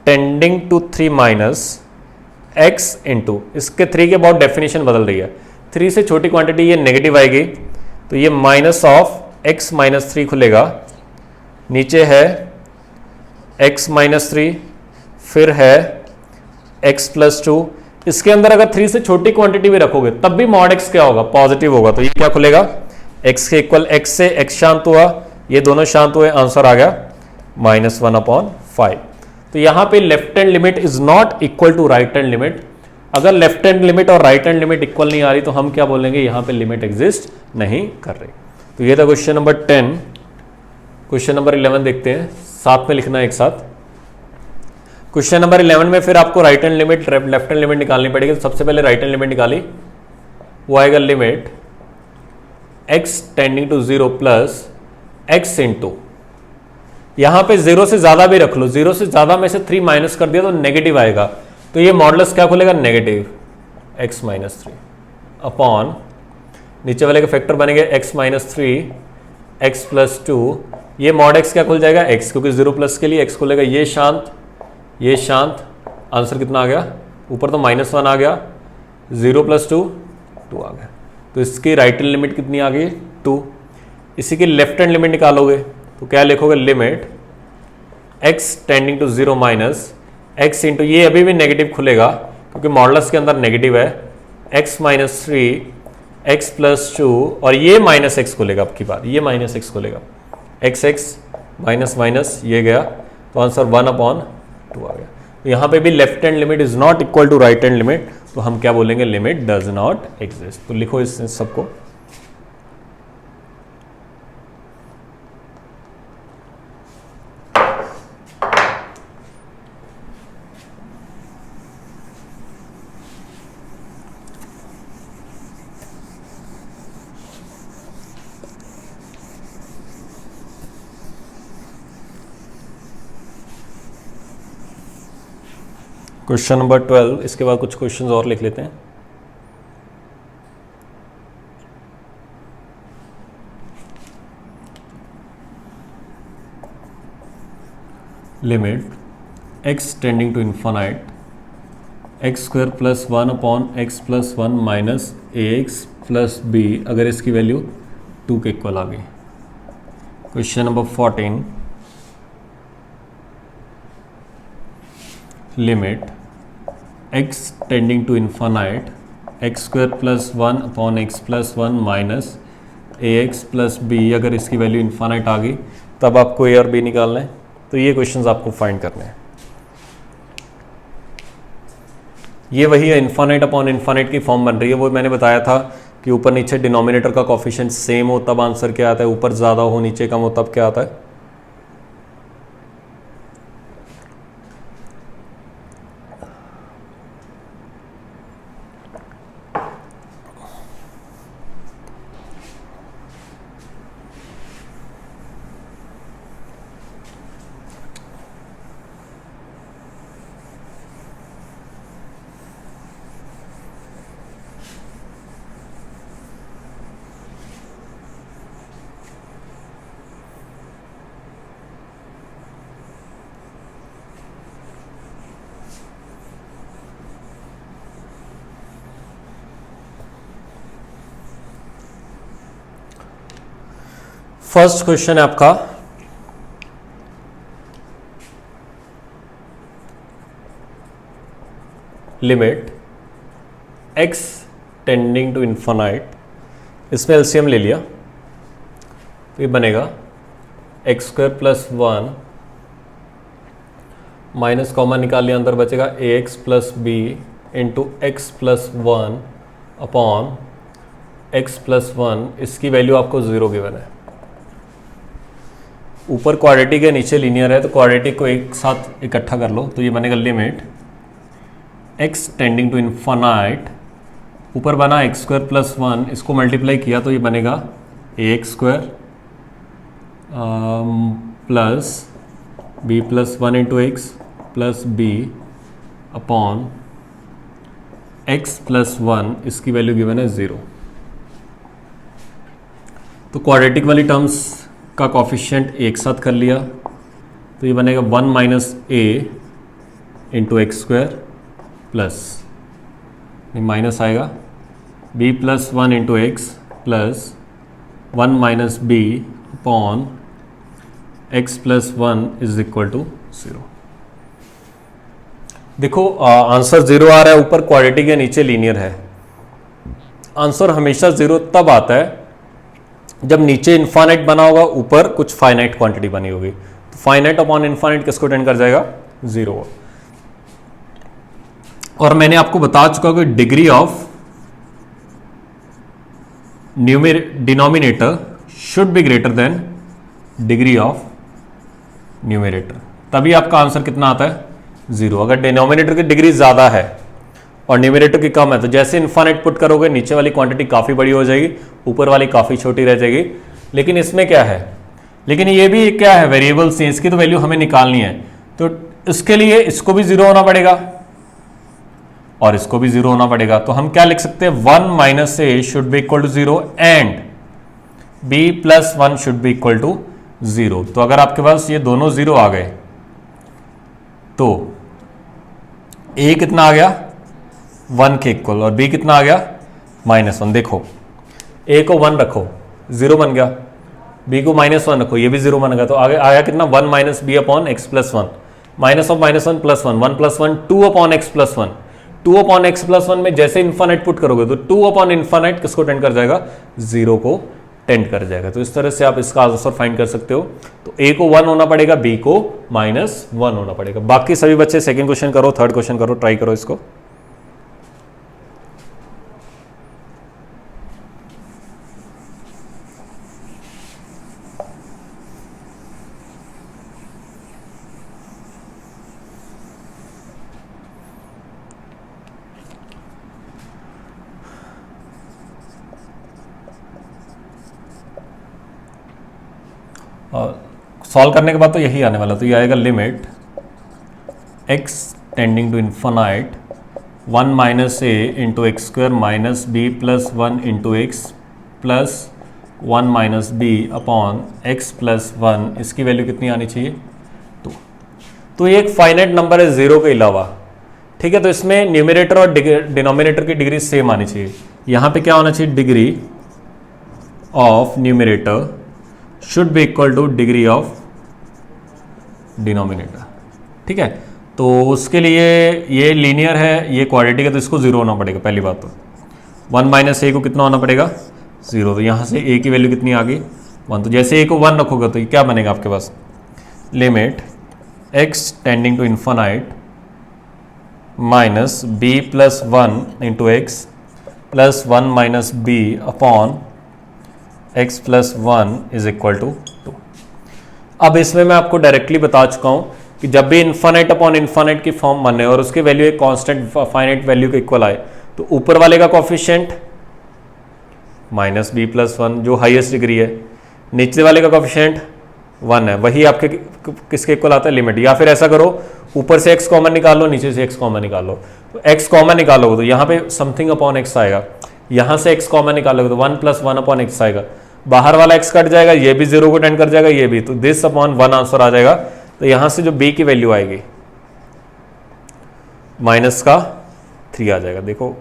tending to 3 minus x into, इसके 3 के बाद डेफिनेशन बदल रही है, 3 से छोटी क्वांटिटी ये नेगेटिव आएगी, तो ये माइनस ऑफ x माइनस 3 खुलेगा, नीचे है x माइनस 3, फिर है x प्लस 2, इसके अंदर अगर 3 से छोटी क्वांटिटी भी रखोगे तब भी मॉड x क्या होगा, पॉजिटिव होगा, तो ये क्या खुलेगा, x के इक्वल, x से x शांत हुआ, ये दोनों शांत हुए, आंसर आ गया -1 अपॉन 5। तो यहां पे left hand limit is not equal to right hand limit. अगर लेफ्ट हैंड लिमिट और राइट हैंड लिमिट इक्वल नहीं आ रही तो हम क्या बोलेंगे, यहां पे लिमिट एग्जिस्ट नहीं कर रही। तो ये था क्वेश्चन नंबर 10। क्वेश्चन नंबर 11 देखते हैं, साथ में लिखना एक साथ। क्वेश्चन नंबर 11 में फिर आपको right hand limit, left hand limit निकालनी पड़ेगी। तो सबसे पहले राइट हैंड लिमिट निकाली, वो आएगा limit x tending to 0 plus x into, यहां पे 0 से ज्यादा भी रख लो, 0 से ज्यादा में से 3 माइनस कर दिया तो नेगेटिव आएगा, तो ये मॉडुलस क्या खुलेगा, नेगेटिव x माइनस 3 अपॉन, नीचे वाले के फैक्टर बनेंगे x माइनस 3 एक्स प्लस 2, ये मॉड x क्या खुल जाएगा, x, क्योंकि 0 प्लस के लिए x खुलेगा, ये शांत, ये शांत, आंसर कितना आ गया, ऊपर तो -1 आ गया, 0 प्लस 2 2 आ गया। तो इसकी राइट हैंड लिमिट कितनी आ गई, 2। इसी की लेफ्ट हैंड लिमिट निकालोगे तो क्या लिखोगे, limit x tending to 0 minus x into, ये अभी भी नेगेटिव खुलेगा क्योंकि मॉडुलस के अंदर नेगेटिव है, x माइनस 3 एक्स प्लस 2, और ये माइनस x खुलेगा, अब की बार ये माइनस x खुलेगा, x माइनस माइनस ये गया, तो आंसर 1 अपॉन 2 आ गया। तो यहाँ पे भी left hand limit is not equal to right hand limit, तो हम क्या बोलेंगे, लिमिट डज नॉट एग्जिस्ट। तो लिखो इस सबको, क्वेश्चन नंबर 12, इसके बाद कुछ क्वेश्चंस और लिख लेते हैं। Limit x tending to infinite x square plus 1 upon x plus 1 minus ax plus b, अगर इसकी वैल्यू 2 के इक्वल आ गई। Question number 14, limit x tending to infinite x square plus 1 upon x plus 1 minus ax plus b, अगर इसकी value infinite आ गई तब आपको a और b निकालना है। तो ये क्वेश्चंस आपको फाइंड करने हैं। ये वही है, इन्फानाइट अपॉन इन्फानाइट की फॉर्म बन रही है। वो मैंने बताया था कि ऊपर नीचे डिनोमिनेटर का कोफिशिएंट सेम हो तब आंसर क्या आता है, ऊपर ज़्यादा हो नीचे कम हो तब क्या आता है, फर्स्ट क्वेश्चन है आपका limit x tending to infinite, इसमें एलसीएम ले लिया तो ये बनेगा x square plus one minus common निकाल लिया, अंदर बचेगा a x plus b into x plus one upon x plus one, इसकी वैल्यू आपको 0 गिवन है। ऊपर क्वाड्रेटिक है नीचे लीनियर है, तो क्वाड्रेटिक को एक साथ इकट्ठा कर लो तो ये बनेगा limit x tending to infinite, ऊपर बना एक्स स्क्वायर प्लस वन, इसको मल्टीप्लाई किया तो ये बनेगा a x square plus b plus one into x plus b upon x plus one, इसकी वैल्यू गिवन है 0। तो क्वाड्रेटिक वाली टर्म्स का कॉफिशिएंट एक साथ कर लिया तो ये बनेगा 1 minus a into x square plus minus आएगा b plus one into x plus 1 minus b upon x plus one is equal to 0। देखो आंसर 0 आ रहा है, ऊपर क्वाड्रेटिक है नीचे लीनियर है। आंसर हमेशा 0 तब आता है जब नीचे इनफाइनाइट बना होगा, ऊपर कुछ फाइनाइट क्वांटिटी बनी होगी। तो फाइनाइट अपॉन इनफाइनाइट किसको टेंड कर जाएगा? 0। और मैंने आपको बता चुका कि degree of denominator should be greater than degree of numerator, तभी आपका आंसर कितना आता है? 0। अगर डिनोमिनेटर की डिग्री ज़्यादा है और न्यूमरेटर की कम है तो जैसे इन्फिनिट पुट करोगे नीचे वाली क्वांटिटी काफ़ी बड़ी हो जाएगी, ऊपर वाली काफ़ी छोटी रह जाएगी। लेकिन इसमें क्या है, लेकिन ये भी क्या है, वेरिएबल्स हैं, इसकी तो वैल्यू हमें निकालनी है। तो इसके लिए इसको भी 0 होना पड़ेगा और इसको भी 0 होना पड़ेगा। तो हम क्या लिख सकते हैं? 1 minus a should be equal to 0 and b plus one should be equal to 0। तो अगर आपके पास ये दोनों 0 आ गए तो a कितना आ गया? 1 के इक्वल, और b कितना आ गया? -1। देखो a को 1 रखो 0 बन गया, b को -1 रखो ये भी 0 बन गया। तो आगे आया कितना? 1 minus b upon x plus one, minus of -1 plus 1, 1 plus 1 2 upon x plus one. 2 upon x plus one में जैसे इन्फिनिट पुट करोगे तो 2 अपॉन इन्फिनिट किसको टेंड कर जाएगा? 0 को टेंड कर जाएगा। तो इस तरह से आप इसका आंसर फाइंड कर सकते हो। तो a को 1 होना पड़ेगा, b को -1 होना पड़ेगा। बाकी सभी बच्चे सेकंड क्वेश्चन करो, थर्ड क्वेश्चन करो, ट्राई करो इसको। सॉल्व करने के बाद तो यही आने वाला। तो ये आएगा limit x tending to infinite 1 minus a into x square minus b plus one into x plus 1 minus b upon x plus one, इसकी वैल्यू कितनी आनी चाहिए? 2। तो ये एक फाइनाइट नंबर है 0 के अलावा, ठीक है। तो इसमें न्यूमरेटर और डिनोमिनेटर की डिग्री सेम आनी चाहिए। यहाँ पे क्या होना चाहिए? Degree of numerator should be equal two degree of denominator, ठीक है। तो उसके लिए ये लीनियर है, ये क्वाड्रेटिक है, तो इसको 0 होना पड़ेगा पहली बात। तो 1 माइनस ए को कितना होना पड़ेगा? 0। तो यहाँ से a की वैल्यू कितनी आ गई? 1। तो जैसे a को 1 रखोगे तो ये क्या बनेगा आपके पास? Limit x tending to infinite minus b plus one into x plus 1 minus b upon x plus one is equal to 2। अब इसमें मैं आपको डायरेक्टली बता चुका हूं कि जब भी इन्फिनिट अपॉन इन्फिनिट की फॉर्म बने और उसकी वैल्यू एक कांस्टेंट फाइनाइट वैल्यू के इक्वल आए तो ऊपर वाले का coefficient minus b plus one जो हाईएस्ट डिग्री है, नीचे वाले का कोफिशिएंट 1 है, वही आपके किसके इक्वल आता है? लिमिट। या फिर ऐसा करो, ऊपर से x कॉमन निकाल लो, नीचे से x कॉमन निकाल लो। तो x कॉमन निकालोगे तो यहाँ पे समथिंग अपॉन x आएगा, यहाँ से x कॉमन निकालोगे तो 1 प्लस 1 अपॉन x आएगा, बाहर वाला x कट जाएगा, ये भी 0 को टेंड कर जाएगा, ये भी। तो दिस अपॉन 1 आंसर आ जाएगा। तो यहां से जो b की वैल्यू आएगी माइनस का 3 आ जाएगा। देखो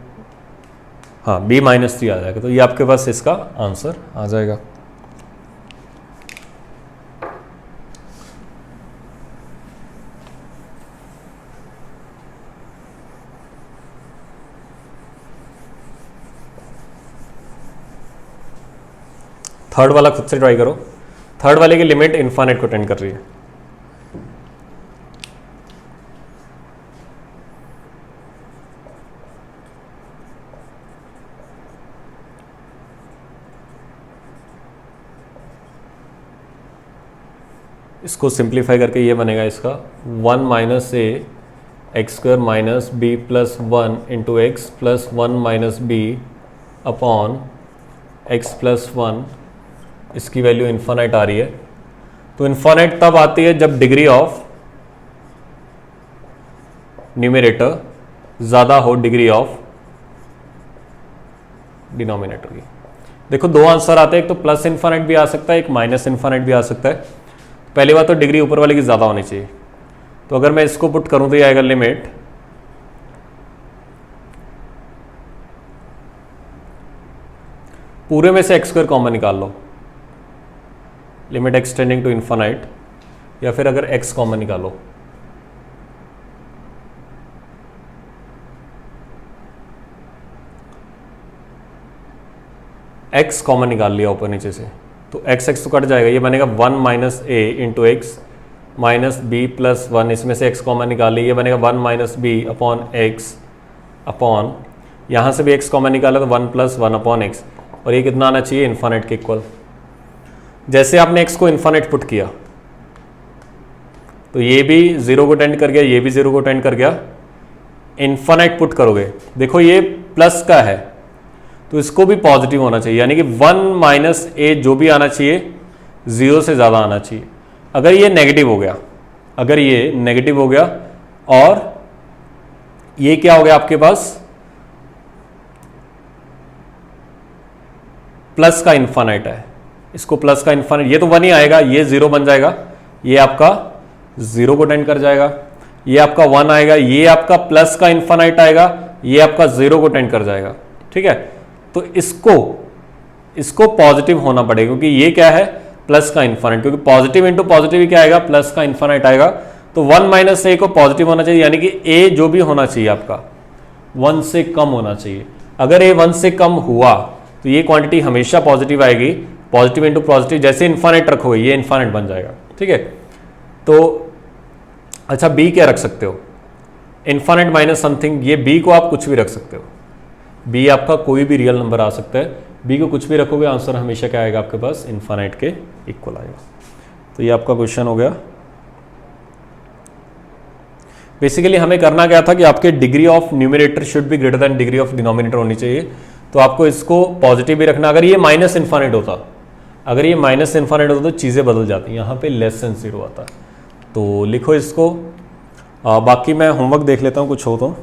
हाँ, b -3 आ जाएगा। तो ये आपके पास इसका आंसर आ जाएगा। थर्ड वाला खुद से ट्राई करो। थर्ड वाले की लिमिट इन्फाइनाइट को टेंड कर रही है। इसको सिंप्लीफाई करके ये बनेगा इसका 1 minus a x square minus b plus 1 into x plus 1 minus b upon x plus 1। इसकी वैल्यू इन्फानाइट आ रही है। तो इन्फानाइट तब आती है जब डिग्री ऑफ न्यूमरेटर ज़्यादा हो डिग्री ऑफ डिनोमिनेटर की। देखो दो आंसर आते हैं, एक तो प्लस इन्फानाइट भी आ सकता है, एक माइनस इन्फानाइट भी आ सकता है। पहली बात तो डिग्री ऊपर वाले की ज़्यादा होनी चाहिए। तो अगर मैं इसको पुट करूं तो ये आएगा लिमिट पूरे में से एक्स स्क्वायर कॉमन निकाल लो, limit x tending to infinite, या फिर अगर एक्स कॉमन निकालो एक्स कॉमन निकाल लिया ऊपर नीचे से तो एक्स एक्स तो कट जाएगा, ये बनेगा 1 minus a into x minus b plus 1। इसमें से एक्स कॉमन निकाल लिया, ये बनेगा 1 minus b upon x upon यहाँ से भी एक्स कॉमन निकाला तो 1 प्लस 1 अपॉन एक्स। और ये कितना आना चाहिए? इन्फानाइट के इक्वल। जैसे आपने एक्स को इन्फानाइट पुट किया तो ये भी 0 को टेंड कर गया, ये भी 0 को टेंड कर गया। इन्फानाइट पुट करोगे, देखो ये प्लस का है तो इसको भी पॉजिटिव होना चाहिए, यानी कि 1 माइनस ए जो भी आना चाहिए 0 से ज़्यादा आना चाहिए। अगर ये नेगेटिव हो गया, अगर ये नेगेटिव हो गया और ये क्या हो गया आपके पास प्लस का इन्फानाइट है, इसको प्लस का इन्फानाइट, ये तो 1 ही आएगा, ये 0 बन जाएगा, ये आपका 0 को टेंड कर जाएगा, ये आपका 1 आएगा, ये आपका प्लस का इन्फानाइट आएगा, ये आपका 0 को टेंड कर जाएगा। ठीक है, तो इसको पॉजिटिव होना पड़ेगा क्योंकि ये क्या है प्लस का इन्फानाइट, क्योंकि पॉजिटिव इंटू पॉजिटिव क्या आएगा प्लस का इन्फानाइट आएगा। तो 1 माइनस ए को पॉजिटिव होना चाहिए, यानी कि ए जो भी होना चाहिए आपका 1 से कम होना चाहिए। अगर ए 1 से कम हुआ तो ये क्वांटिटी हमेशा पॉजिटिव आएगी। पॉजिटिव इंटू पॉजिटिव जैसे इन्फानाइट रखोगे ये इन्फानाइट बन जाएगा। ठीक है, तो अच्छा बी क्या रख सकते हो? इन्फानाइट माइनस समथिंग, ये बी को आप कुछ भी रख सकते हो। बी आपका कोई भी रियल नंबर आ सकता है, बी को कुछ भी रखोगे आंसर हमेशा क्या आएगा आपके पास इन्फानाइट के इक्वल आएगा। तो ये आपका क्वेश्चन हो गया। बेसिकली हमें करना क्या था कि आपके degree of numerator should be greater than degree of denominator होनी चाहिए। तो आपको इसको पॉजिटिव भी रखना। अगर ये माइनस इन्फानाइट होता, अगर ये माइनस इन्फानाइट होता तो चीज़ें बदल जाती, यहाँ पे लेस देन 0 आता। तो लिखो इसको। बाकी मैं होमवर्क देख लेता हूँ कुछ हो तो।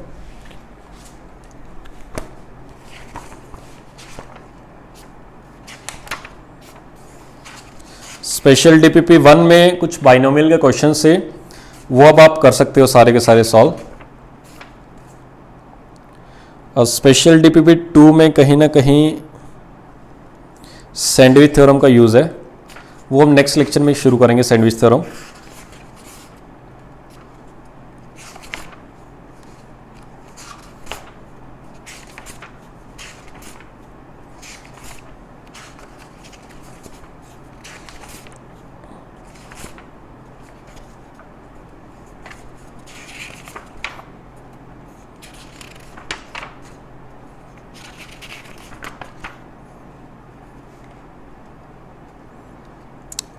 स्पेशल डीपीपी 1 में कुछ बाइनोमियल के क्वेश्चन से वो अब आप कर सकते हो सारे के सारे सॉल्व। और स्पेशल डीपीपी 2 में कहीं ना कहीं सैंडविच थ्योरम का यूज़ है, वो हम नेक्स्ट लेक्चर में शुरू करेंगे सैंडविच थ्योरम।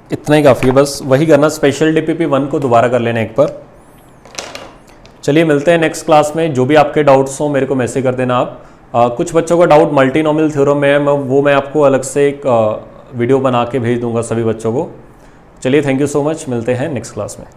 इतना ही काफ़ी है, बस वही करना। स्पेशल डीपीपी 1 को दोबारा कर लेना एक बार। चलिए मिलते हैं नेक्स्ट क्लास में। जो भी आपके डाउट्स हो मेरे को मैसेज कर देना आप। कुछ बच्चों का डाउट मल्टीनोमियल थ्योरम में है, वो मैं आपको अलग से एक वीडियो बना के भेज दूंगा सभी बच्चों को। चलिए थैंक यू सो मच, मिलते हैं नेक्स्ट क्लास में।